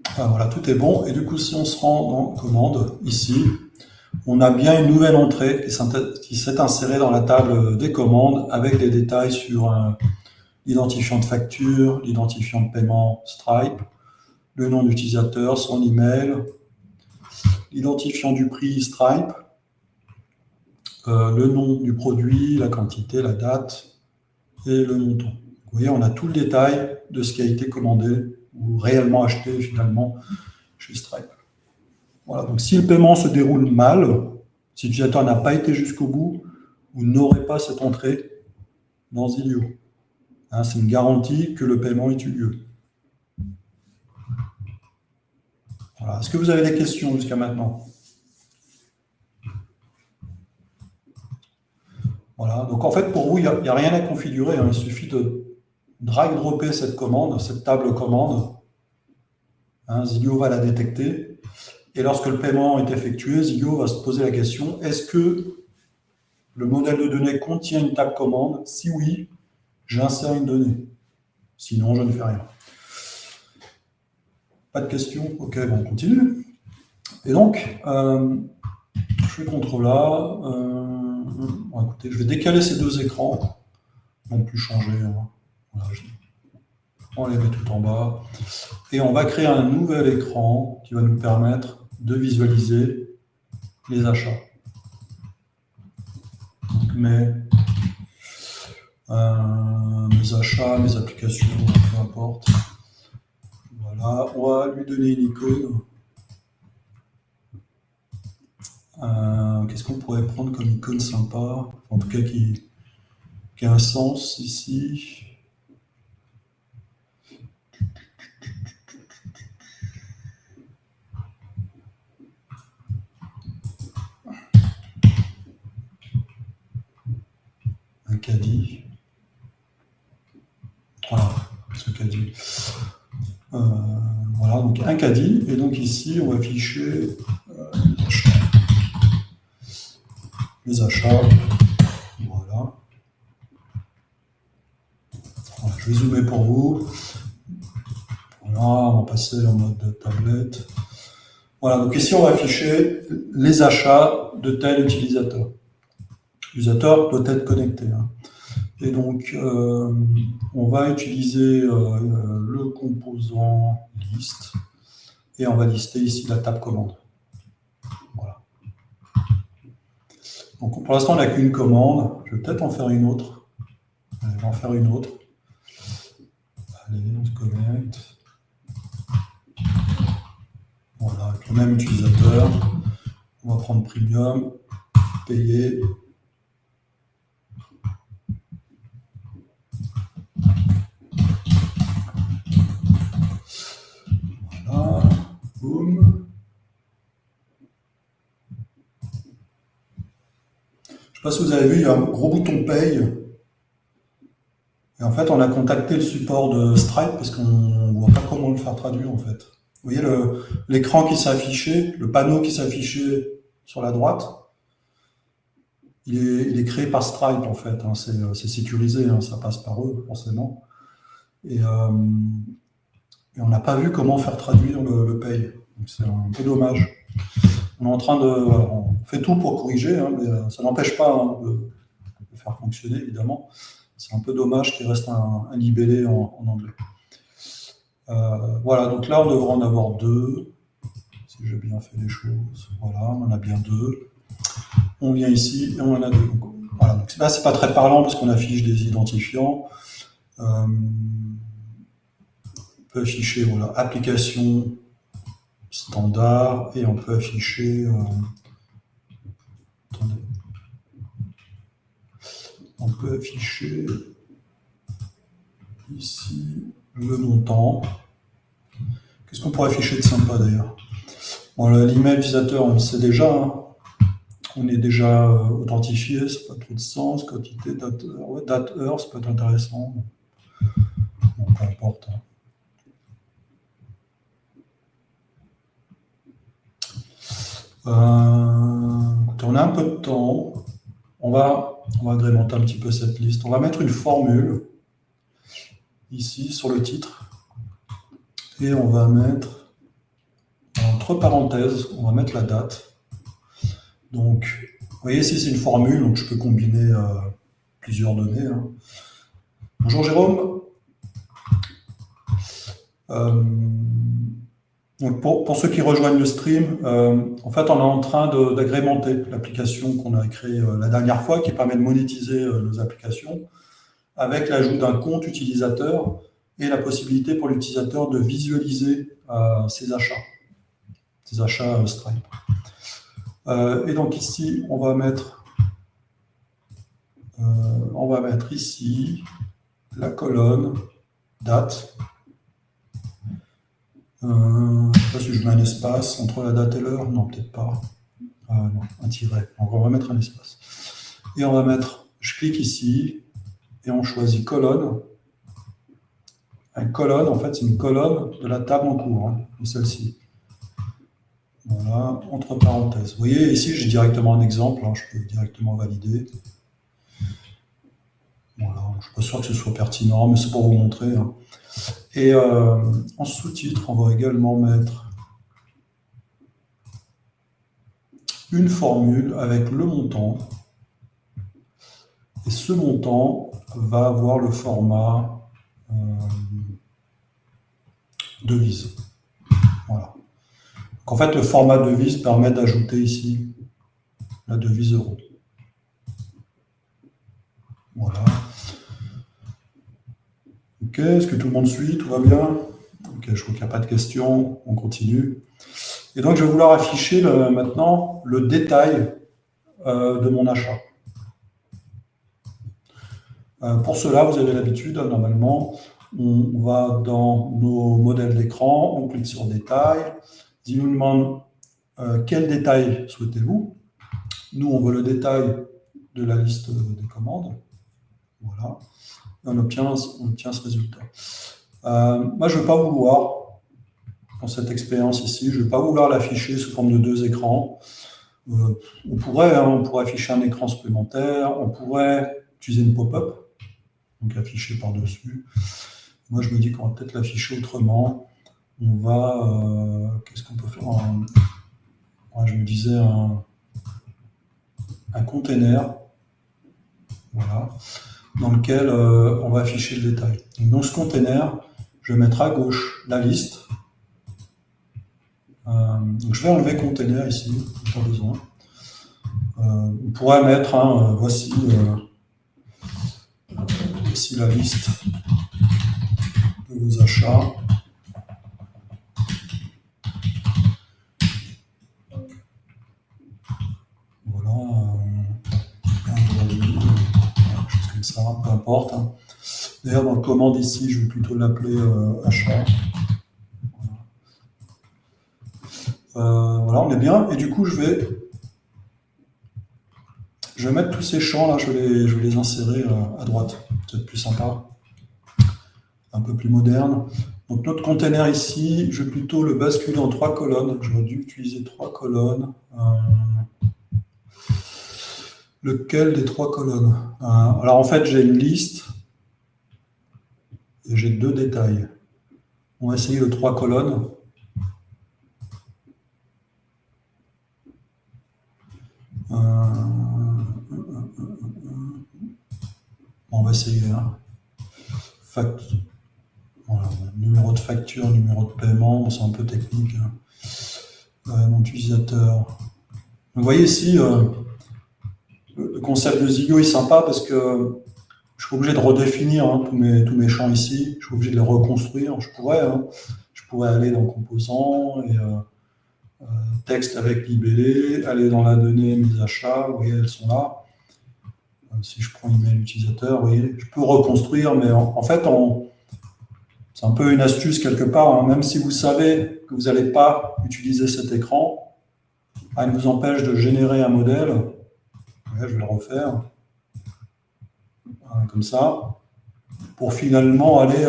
S1: Enfin, voilà, tout est bon. Et du coup, si on se rend dans commande, ici, on a bien une nouvelle entrée qui s'est insérée dans la table des commandes avec des détails sur l'identifiant de facture, l'identifiant de paiement Stripe, le nom d'utilisateur, son email, l'identifiant du prix Stripe, le nom du produit, la quantité, la date et le montant. Vous voyez, on a tout le détail de ce qui a été commandé ou réellement acheté finalement chez Stripe. Voilà, donc si le paiement se déroule mal, si l'utilisateur n'a pas été jusqu'au bout, vous n'aurez pas cette entrée dans Zillow. Hein, c'est une garantie que le paiement ait eu lieu. Voilà. Est-ce que vous avez des questions jusqu'à maintenant? Voilà, donc en fait pour vous, il n'y a rien à configurer, hein. Il suffit de drag-dropper cette commande, cette table commande. Hein, Zillow va la détecter. Et lorsque le paiement est effectué, Zillow va se poser la question, est-ce que le modèle de données contient une table commande? Si oui, j'insère une donnée. Sinon, je ne fais rien. Pas de questions? Ok, bon, on continue. Et donc, je fais CTRL A. Bon, écoutez, je vais décaler ces deux écrans. Non plus changer. Hein. Voilà, je vais enlever tout en bas. Et on va créer un nouvel écran qui va nous permettre de visualiser les achats. Donc mes achats, mes applications, peu importe. Voilà, on va lui donner une icône. Qu'est-ce qu'on pourrait prendre comme icône sympa? En tout cas, qui a un sens ici. Un caddie. Voilà, ce caddie. Voilà, donc un caddie. Et donc ici, on va afficher les achats. Voilà. Voilà. Je vais zoomer pour vous. Voilà, on va passer en mode tablette. Voilà, donc ici on va afficher les achats de tel utilisateur. L'utilisateur doit être connecté. Hein. Et donc on va utiliser le composant liste et on va lister ici la table commande. Voilà. Donc pour l'instant on n'a qu'une commande. Je vais peut-être en faire une autre. Allez, je vais en faire une autre. Allez, on se connecte. Voilà, avec le même utilisateur. On va prendre Premium, payer. Voilà, boum. Je ne sais pas si vous avez vu, il y a un gros bouton paye. Et en fait, on a contacté le support de Stripe parce qu'on ne voit pas comment le faire traduire en fait. Vous voyez l'écran qui s'affichait, le panneau qui s'affichait sur la droite, il est créé par Stripe en fait. Hein, c'est sécurisé, hein, ça passe par eux forcément. Et on n'a pas vu comment faire traduire le pay. Donc c'est un peu dommage. On est en train de, on fait tout pour corriger, hein, mais ça n'empêche pas hein, de faire fonctionner évidemment. C'est un peu dommage qu'il reste un libellé en anglais. Voilà, donc là on devrait en avoir deux. Si j'ai bien fait les choses, voilà, on en a bien deux. On vient ici et on en a deux. Donc, voilà, donc là c'est pas très parlant parce qu'on affiche des identifiants. On peut afficher voilà, application standard et on peut afficher. Attendez. On peut afficher ici le montant. Qu'est-ce qu'on pourrait afficher de sympa d'ailleurs? Bon, l'email utilisateur, on le sait déjà. Hein. On est déjà authentifié, ça n'a pas trop de sens. Quantité, date, heure, ouais, date, heure, ça peut être intéressant. Bon, peu importe. Hein. On a un peu de temps. On va agrémenter un petit peu cette liste. On va mettre une formule ici sur le titre. Et on va mettre, entre parenthèses, on va mettre la date. Donc, vous voyez ici, c'est une formule, donc je peux combiner plusieurs données. Hein. Bonjour Jérôme. Donc pour ceux qui rejoignent le stream, en fait, on est en train d'agrémenter l'application qu'on a créée la dernière fois, qui permet de monétiser nos applications, avec l'ajout d'un compte utilisateur et la possibilité pour l'utilisateur de visualiser ses achats Stripe. Et donc ici, on va mettre ici la colonne date. Je ne sais pas si je mets un espace entre la date et l'heure. Non, peut-être pas. Non, un tiret. Donc on va mettre un espace. Et on va mettre, je clique ici et on choisit colonne. Une colonne, en fait, c'est une colonne de la table en cours, hein, de celle-ci. Voilà, entre parenthèses. Vous voyez, ici, j'ai directement un exemple. Hein, je peux directement valider. Voilà, je ne suis pas sûr que ce soit pertinent, mais c'est pour vous montrer. Hein. Et en sous-titre, on va également mettre une formule avec le montant. Et ce montant va avoir le format devise. Voilà. Donc en fait, le format devise permet d'ajouter ici la devise euro. Voilà. Ok, est-ce que tout le monde suit? Tout va bien? Ok, je crois qu'il n'y a pas de questions. On continue. Et donc, je vais vouloir afficher maintenant le détail de mon achat. Pour cela, vous avez l'habitude, normalement, on va dans nos modèles d'écran, on clique sur Détail. Il nous demande quel détail souhaitez-vous. Nous, on veut le détail de la liste des commandes. Voilà. Et on obtient ce résultat. Moi, je ne vais pas vouloir, dans cette expérience ici, je ne vais pas vouloir l'afficher sous forme de deux écrans. On pourrait afficher un écran supplémentaire, on pourrait utiliser une pop-up, donc afficher par-dessus. Moi, je me dis qu'on va peut-être l'afficher autrement. On va, qu'est-ce qu'on peut faire? je me disais un container, voilà, dans lequel on va afficher le détail. Donc, dans ce container, je vais mettre à gauche la liste. Donc je vais enlever container ici, pas besoin. On pourrait mettre, voici la liste de vos achats. Voilà, quelque chose comme ça, peu importe. D'ailleurs, dans la commande ici, je vais plutôt l'appeler achat. Voilà, on est bien. Et du coup, je vais mettre tous ces champs là, je vais les insérer à droite. C'est peut-être plus sympa, un peu plus moderne. Donc notre container ici, je vais plutôt le basculer en 3 colonnes. J'aurais dû utiliser 3 colonnes. Lequel des 3 colonnes? Alors en fait, j'ai une liste et j'ai 2 détails. On va essayer le 3 colonnes. On va essayer. Voilà, numéro de facture, numéro de paiement, c'est un peu technique. Nom d'utilisateur. Donc, vous voyez ici, le concept de Ziggo est sympa parce que je suis obligé de redéfinir tous mes champs ici. Je suis obligé de les reconstruire. Je pourrais aller dans Composants et texte avec libellé, aller dans la donnée mes achats. Vous voyez, elles sont là. Si je prends email utilisateur, vous voyez, je peux reconstruire, mais en fait, c'est un peu une astuce quelque part. Même si vous savez que vous n'allez pas utiliser cet écran, il vous empêche de générer un modèle. Ouais, je vais le refaire. Comme ça. Pour finalement aller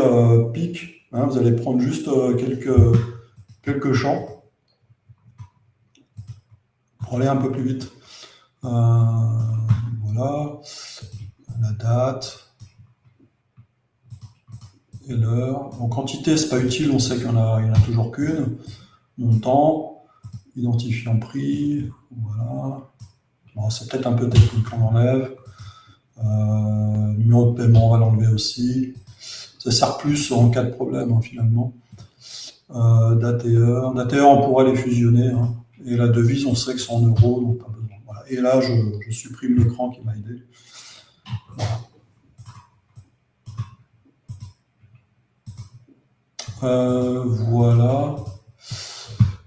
S1: pic. Vous allez prendre juste quelques champs pour aller un peu plus vite. Voilà. La date. Et l'heure. Donc quantité, c'est pas utile, on sait qu'il n'y en a toujours qu'une. Montant, identifiant prix, voilà. Bon, c'est peut-être un peu technique, on enlève. Numéro de paiement, on va l'enlever aussi. Ça sert plus en cas de problème, finalement. Date et heure. Date et heure, on pourrait les fusionner. Et la devise, on sait que c'est en euros, donc pas besoin. Voilà. Et là, je supprime l'écran qui m'a aidé. Voilà. Voilà.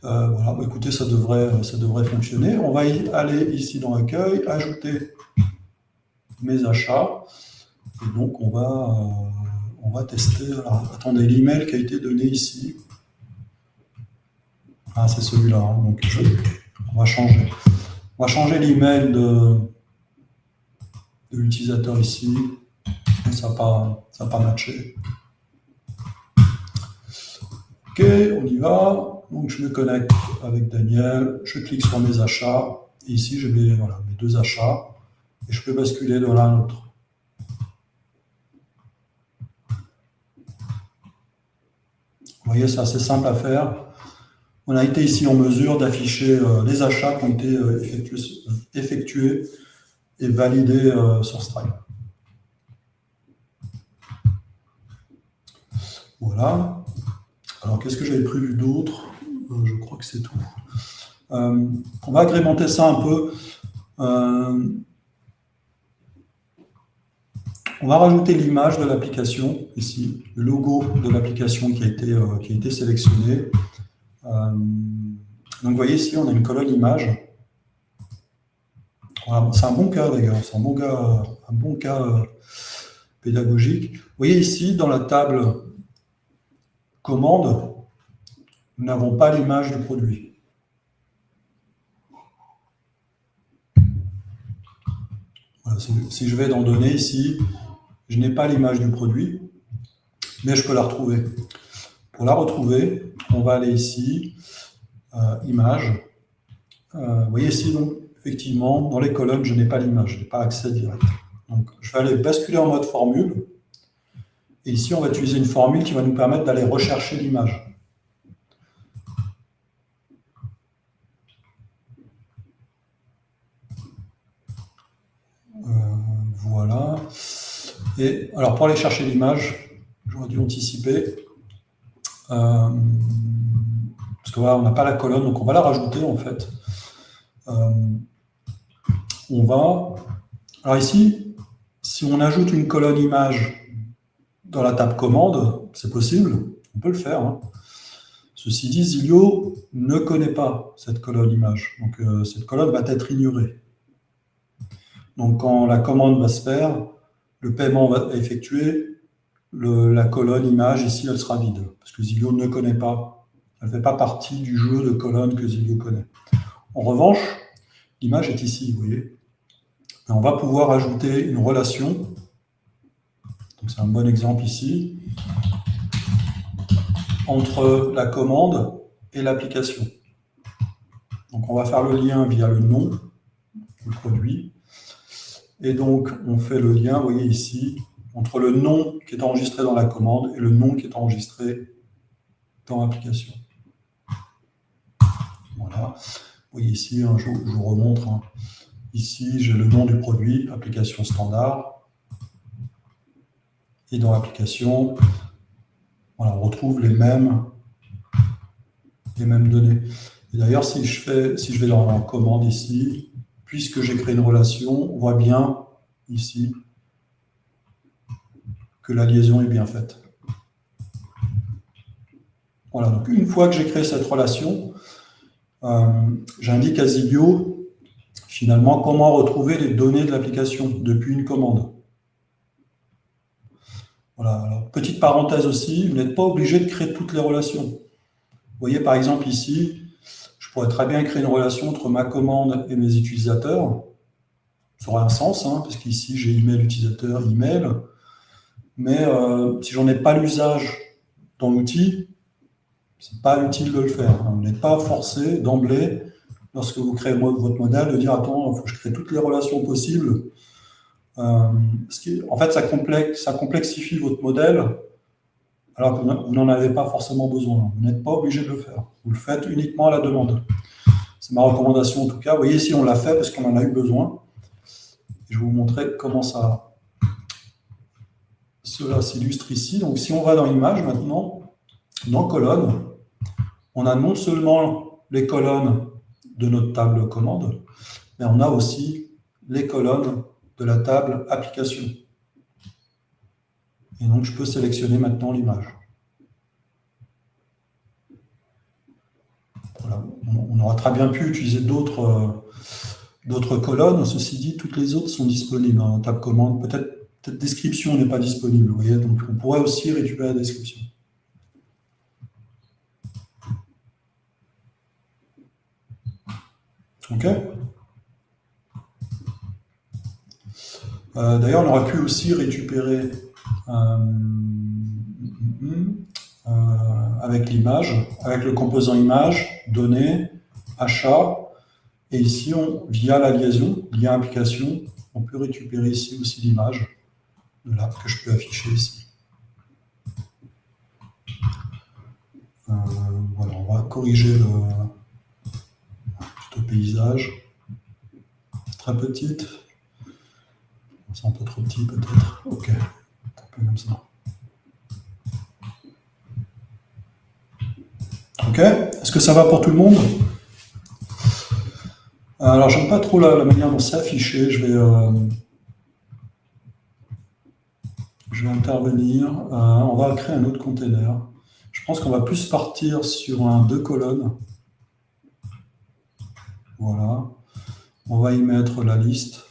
S1: Voilà. Bah, écoutez, ça devrait fonctionner. On va y aller ici dans l'accueil, ajouter mes achats. Et donc, on va tester. Alors, attendez, l'email qui a été donné ici. Ah, c'est celui-là. Donc, on va changer. On va changer l'email de l'utilisateur ici. Ça n'a pas matché. Ok, on y va. Donc, je me connecte avec Daniel. Je clique sur mes achats. Et ici, j'ai mes 2 achats. Et je peux basculer de l'un à l'autre. Vous voyez, c'est assez simple à faire. On a été ici en mesure d'afficher les achats qui ont été effectués et validés sur Stripe. Voilà. Alors, qu'est-ce que j'avais prévu d'autre? Je crois que c'est tout. On va agrémenter ça un peu. On va rajouter l'image de l'application, ici, le logo de l'application qui a été sélectionné. Donc, vous voyez ici, on a une colonne image. Voilà, c'est un bon cas d'ailleurs, c'est un bon cas pédagogique. Vous voyez ici, dans la table commande, nous n'avons pas l'image du produit. Voilà, si je vais dans données ici, je n'ai pas l'image du produit, mais je peux la retrouver. Pour la retrouver, on va aller ici, image. Vous voyez ici, donc, effectivement, dans les colonnes, je n'ai pas l'image, je n'ai pas accès direct. Donc, je vais aller basculer en mode formule. Et ici, on va utiliser une formule qui va nous permettre d'aller rechercher l'image. Voilà. Et alors, pour aller chercher l'image, j'aurais dû anticiper. Parce que voilà, on n'a pas la colonne, donc on va la rajouter en fait. On va. Alors ici, si on ajoute une colonne image dans la table commande, c'est possible, on peut le faire. Hein. Ceci dit, Zilio ne connaît pas cette colonne image, donc cette colonne va être ignorée. Donc quand la commande va se faire, le paiement va être effectué, la colonne image ici, elle sera vide, parce que Zilio ne connaît pas, elle ne fait pas partie du jeu de colonnes que Zilio connaît. En revanche, l'image est ici, vous voyez. Et on va pouvoir ajouter une relation. Donc c'est un bon exemple ici, entre la commande et l'application. Donc on va faire le lien via le nom du produit. Et donc on fait le lien, vous voyez ici, entre le nom qui est enregistré dans la commande et le nom qui est enregistré dans l'application. Voilà. Vous voyez ici, je vous remontre. Hein. Ici, j'ai le nom du produit, application standard. Et dans l'application, voilà, on retrouve les mêmes données. Et d'ailleurs, si je vais dans la commande ici, puisque j'ai créé une relation, on voit bien ici que la liaison est bien faite. Voilà, donc une fois que j'ai créé cette relation, j'indique à Zilio finalement comment retrouver les données de l'application depuis une commande. Voilà, alors, petite parenthèse aussi, vous n'êtes pas obligé de créer toutes les relations. Vous voyez par exemple ici, je pourrais très bien créer une relation entre ma commande et mes utilisateurs. Ça aurait un sens, hein, parce qu'ici j'ai email utilisateur, email. Mais si j'en ai pas l'usage dans l'outil, c'est pas utile de le faire. Vous n'êtes pas forcé d'emblée, lorsque vous créez votre modèle, de dire attends, il faut que je crée toutes les relations possibles. En fait, ça complexifie votre modèle, alors que vous n'en avez pas forcément besoin. Vous n'êtes pas obligé de le faire. Vous le faites uniquement à la demande. C'est ma recommandation en tout cas. Vous voyez, ici on l'a fait parce qu'on en a eu besoin. Et je vais vous montrer comment cela s'illustre ici. Donc si on va dans Images maintenant, dans Colonnes, on a non seulement les colonnes de notre table commande, mais on a aussi les colonnes de la table application. Et donc je peux sélectionner maintenant l'image. Voilà. On aura très bien pu utiliser d'autres colonnes. Ceci dit, toutes les autres sont disponibles dans la table commande. Peut-être description n'est pas disponible. Vous voyez, donc on pourrait aussi récupérer la description. OK. D'ailleurs, on aurait pu aussi récupérer avec l'image, avec le composant image, données, achat, et ici, via la liaison, lien application, on peut récupérer ici aussi l'image de l'app que je peux afficher ici. Voilà, on va corriger le paysage. Très petite. C'est un peu trop petit peut-être. Ok, un peu comme ça. Ok, est-ce que ça va pour tout le monde? Alors, j'aime pas trop la manière dont c'est affiché. Je vais intervenir. On va créer un autre container. Je pense qu'on va plus partir sur un 2 colonnes. Voilà. On va y mettre la liste.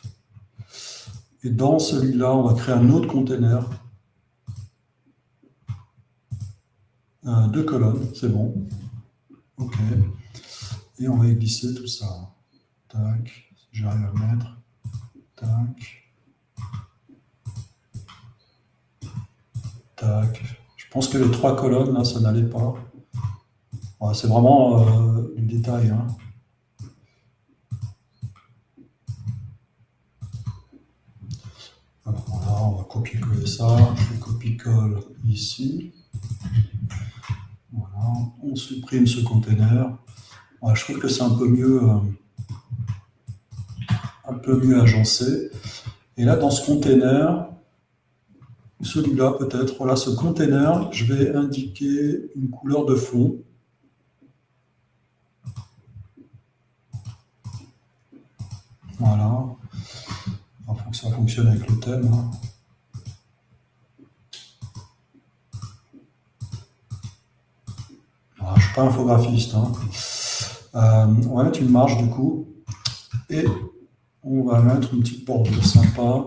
S1: Et dans celui-là, on va créer un autre container. 2 colonnes, c'est bon. OK. Et on va y glisser tout ça. Tac. Si j'arrive à le mettre. Tac. Tac. Je pense que les 3 colonnes, là, ça n'allait pas. Ouais, c'est vraiment du détail. Hein. Alors, voilà, on va copier-coller ça. Je fais copie-colle ici. Voilà, on supprime ce container. Ouais, je trouve que c'est un peu mieux agencé. Et là, dans ce container, celui-là peut-être, voilà, ce container, je vais indiquer une couleur de fond. Voilà. Il faut que ça fonctionne avec le thème. Hein. Voilà, je ne suis pas infographiste. Hein. On va mettre une marge du coup. Et on va mettre une petite bordure sympa.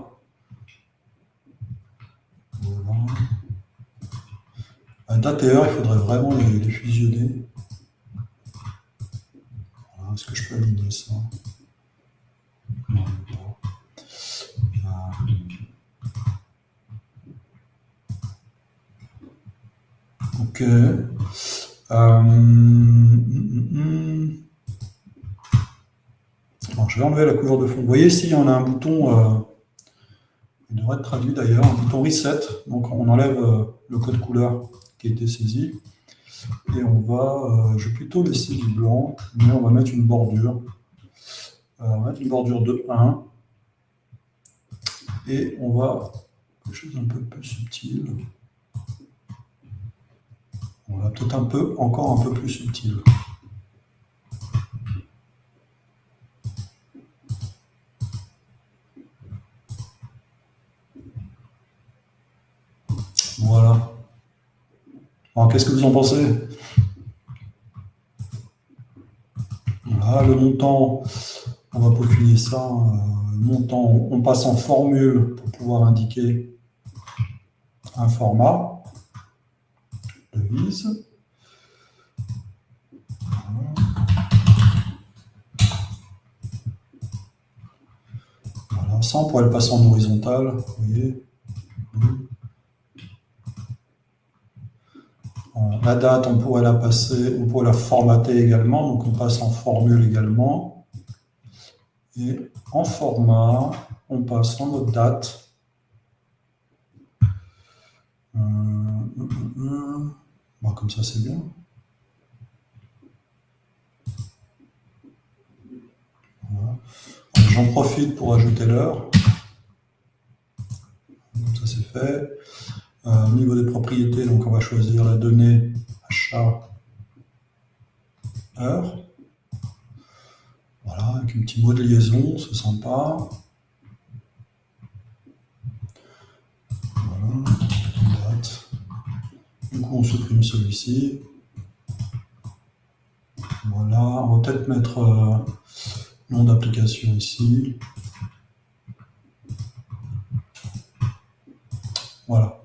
S1: Voilà. Date et heure, il faudrait vraiment les fusionner. Voilà, est-ce que je peux aligner ça? Non, pas. Ok. Bon, je vais enlever la couleur de fond. Vous voyez ici, on a un bouton, il devrait être traduit d'ailleurs, un bouton reset. Donc on enlève le code couleur qui a été saisi. Et on va, je vais plutôt laisser du blanc, mais on va mettre une bordure. On va mettre une bordure de 1. Et on va quelque chose d'un peu plus subtil. Voilà, peut-être encore un peu plus subtil. Voilà. Alors, qu'est-ce que vous en pensez? Voilà, le montant, on va peaufiner ça. Le montant, on passe en formule pour pouvoir indiquer un format de vise. Voilà, ça, on pourrait le passer en horizontal, vous voyez. La date, on pourrait la passer, on pourrait la formater également, donc on passe en formule également. Et en format, on passe en mode date. Bon, comme ça, c'est bien. Voilà. J'en profite pour ajouter l'heure. Comme ça, c'est fait. Au niveau des propriétés, donc on va choisir la donnée achat heure. Voilà, avec un petit mot de liaison, c'est sympa. Voilà, date. Du coup, on supprime celui-ci. Voilà, on va peut-être mettre nom d'application ici. Voilà.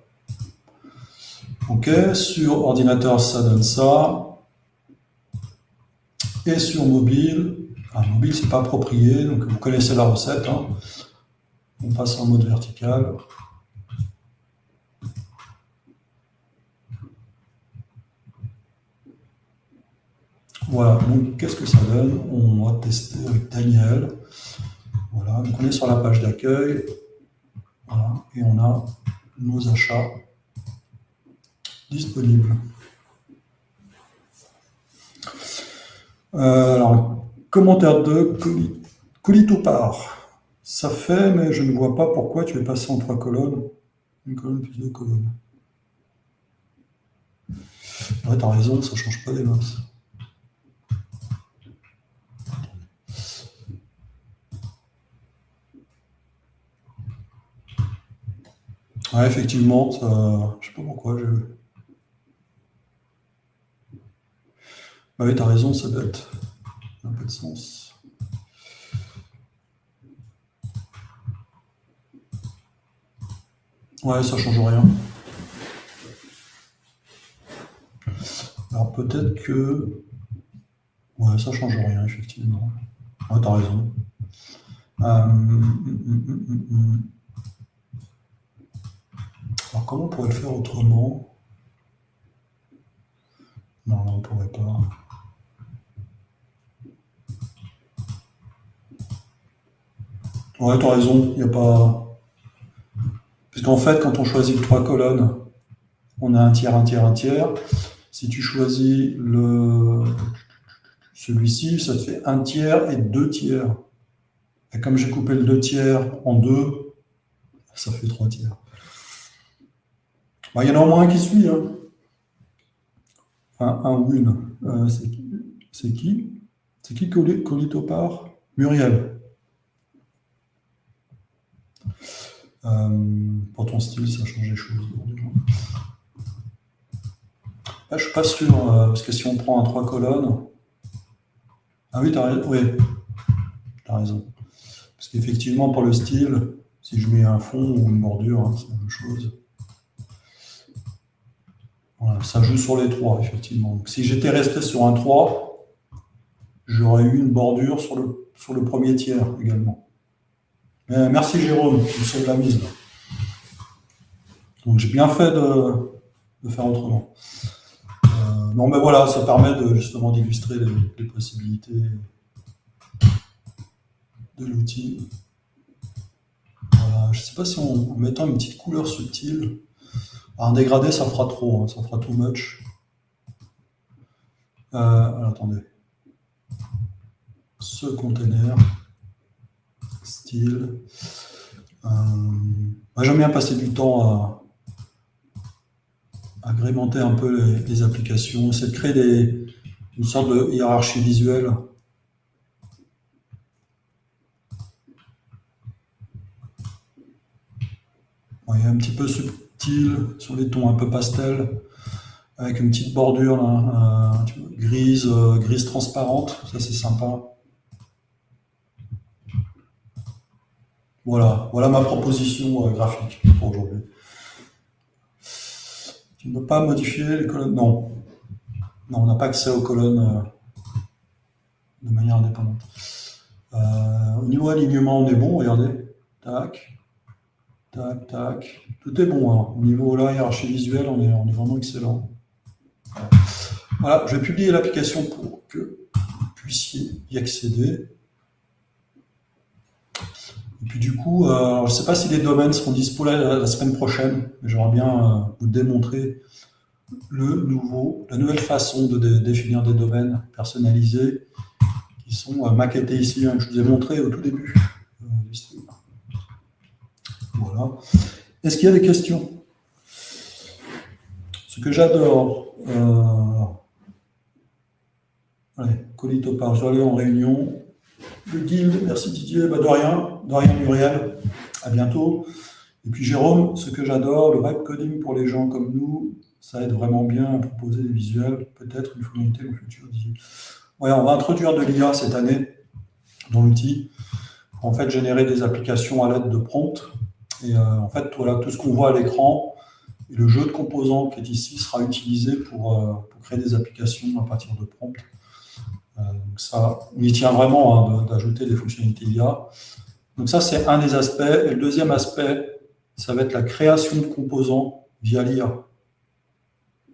S1: Ok, sur ordinateur, ça donne ça. Et sur mobile, mobile, c'est pas approprié, donc vous connaissez la recette. Hein. On passe en mode vertical. Voilà, donc qu'est-ce que ça donne? On va tester avec Daniel. Voilà, donc on est sur la page d'accueil. Voilà, et on a nos achats disponibles. Alors, commentaire 2, colis tout part. Ça fait, mais je ne vois pas pourquoi tu es passé en 3 colonnes. Une colonne plus 2 colonnes. Ouais, t'as raison, ça ne change pas des masses. Ouais, effectivement, ça, je sais pas pourquoi. Bah oui, t'as raison, ça date. Ça n'a un peu de sens. Ouais, ça change rien. Alors peut-être que... Ouais, ça change rien, effectivement. Ouais, t'as raison. Alors comment on pourrait le faire autrement? Non, on ne pourrait pas. Ouais, t'as raison, il n'y a pas... Puisqu'en fait, quand on choisit 3 colonnes, on a un tiers, un tiers, un tiers. Si tu choisis celui-ci, ça te fait 1 tiers et 2 tiers. Et comme j'ai coupé le 2 tiers en 2, Ça fait 3 tiers. Bah, il y en a au moins un qui suit. Hein. Enfin, un ou une. C'est qui? C'est qui Colitopard? Muriel. Pour ton style, ça change les choses. Je ne suis pas sûr, parce que si on prend un 3 colonnes... Ah oui, oui, t'as raison. Parce qu'effectivement, pour le style, si je mets un fond ou une bordure, hein, c'est la même chose. Voilà, ça joue sur les 3, effectivement. Donc, si j'étais resté sur un 3, j'aurais eu une bordure sur le premier tiers également. Mais merci Jérôme, tu me sauves la mise. Là. Donc j'ai bien fait de faire autrement. Non, mais voilà, ça permet justement d'illustrer les possibilités de l'outil. Voilà, je ne sais pas si en mettant une petite couleur subtile, un dégradé, ça fera trop, hein, ça fera too much. Alors, attendez. Ce container, style. J'aime bien passer du temps à agrémenter un peu les applications, c'est de créer une sorte de hiérarchie visuelle. Il est un petit peu subtil sur les tons un peu pastel, avec une petite bordure là, grise transparente, ça c'est sympa. Voilà ma proposition graphique pour aujourd'hui. Tu ne peux pas modifier les colonnes? Non, on n'a pas accès aux colonnes de manière indépendante. Au niveau alignement, on est bon, regardez. Tac. Tac, tac. Tout est bon. Hein. Au niveau là, hiérarchie visuelle, on est vraiment excellent. Voilà, je vais publier l'application pour que vous puissiez y accéder. Et puis du coup, je ne sais pas si les domaines seront dispo la semaine prochaine, mais j'aimerais bien vous démontrer la nouvelle façon de définir des domaines personnalisés qui sont maquettés ici, hein, que je vous ai montré au tout début du stream. Voilà. Est-ce qu'il y a des questions? Ce que j'adore, allez, Colitopard, je vais aller en réunion. Le guild, merci Didier, de rien Muriel, à bientôt. Et puis Jérôme, ce que j'adore, le vibe coding pour les gens comme nous, ça aide vraiment bien à proposer des visuels, peut-être une fonctionnalité au futur. Ouais, on va introduire de l'IA cette année dans l'outil, pour en fait générer des applications à l'aide de prompts. Et en fait, voilà, tout ce qu'on voit à l'écran et le jeu de composants qui est ici sera utilisé pour créer des applications à partir de prompts. Donc ça, on y tient vraiment hein, d'ajouter des fonctionnalités IA. Donc ça, c'est un des aspects. Et le deuxième aspect, ça va être la création de composants via l'IA.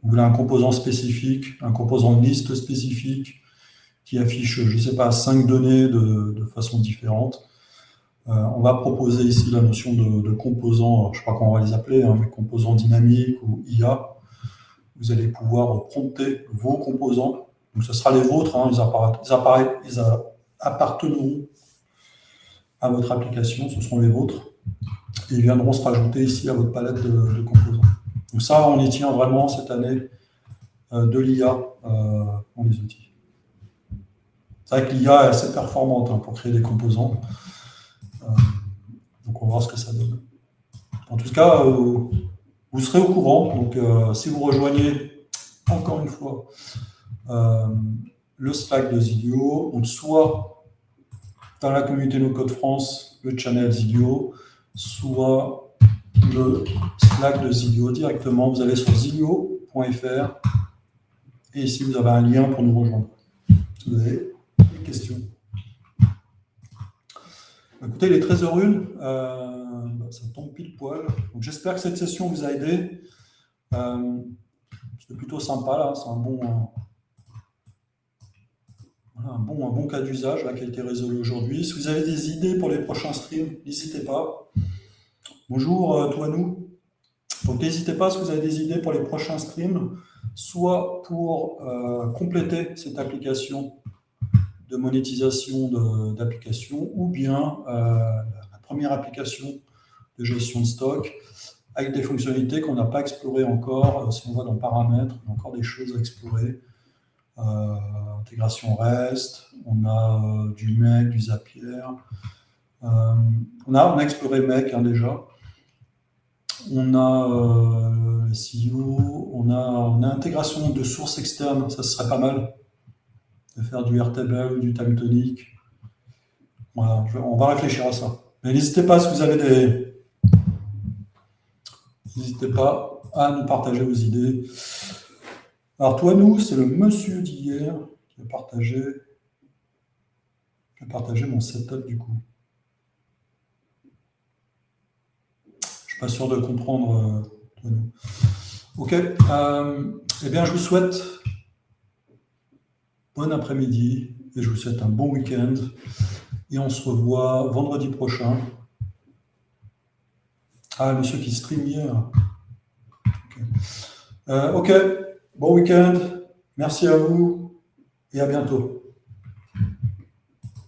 S1: Vous voulez un composant spécifique, un composant de liste spécifique qui affiche, je ne sais pas, 5 données de façon différente. On va proposer ici la notion de composants, je ne sais pas comment on va les appeler, hein, mais composants dynamiques ou IA. Vous allez pouvoir prompter vos composants. Donc ce sera les vôtres, hein, ils appartiendront à votre application, ce seront les vôtres. Et ils viendront se rajouter ici à votre palette de composants. Donc ça, on y tient vraiment cette année de l'IA dans les outils. C'est vrai que l'IA est assez performante hein, pour créer des composants. Donc on va voir ce que ça donne. En tout cas, vous serez au courant. Donc si vous rejoignez, encore une fois, le Slack de Zilio, donc soit dans la communauté No Code France, le channel Zilio, soit le Slack de Zilio directement. Vous allez sur zilio.fr et ici vous avez un lien pour nous rejoindre. Si vous avez des questions. Écoutez, il est 13h01, ça tombe pile poil. Donc j'espère que cette session vous a aidé. C'était plutôt sympa là, c'est un bon cas d'usage qui a été résolu aujourd'hui. Si vous avez des idées pour les prochains streams, n'hésitez pas. Bonjour Toinou. Donc n'hésitez pas si vous avez des idées pour les prochains streams, soit pour compléter cette application de monétisation d'application, ou bien la première application de gestion de stock, avec des fonctionnalités qu'on n'a pas explorées encore. Si on va dans paramètres, il y a encore des choses à explorer. Intégration REST, on a du MEC, du Zapier. On a exploré MEC déjà. On a SEO, on a intégration de sources externes, ça serait pas mal de faire du Airtable, du TimeTonic. Voilà, on va réfléchir à ça. Mais n'hésitez pas, si vous avez des... N'hésitez pas à nous partager vos idées. Alors toi, nous, c'est le monsieur d'hier qui a partagé mon setup du coup. Je suis pas sûr de comprendre toi, nous. Ok. Eh bien, je vous souhaite bon après-midi et je vous souhaite un bon week-end. Et on se revoit vendredi prochain. Ah, monsieur qui stream hier. Ok, bon week-end. Merci à vous et à bientôt.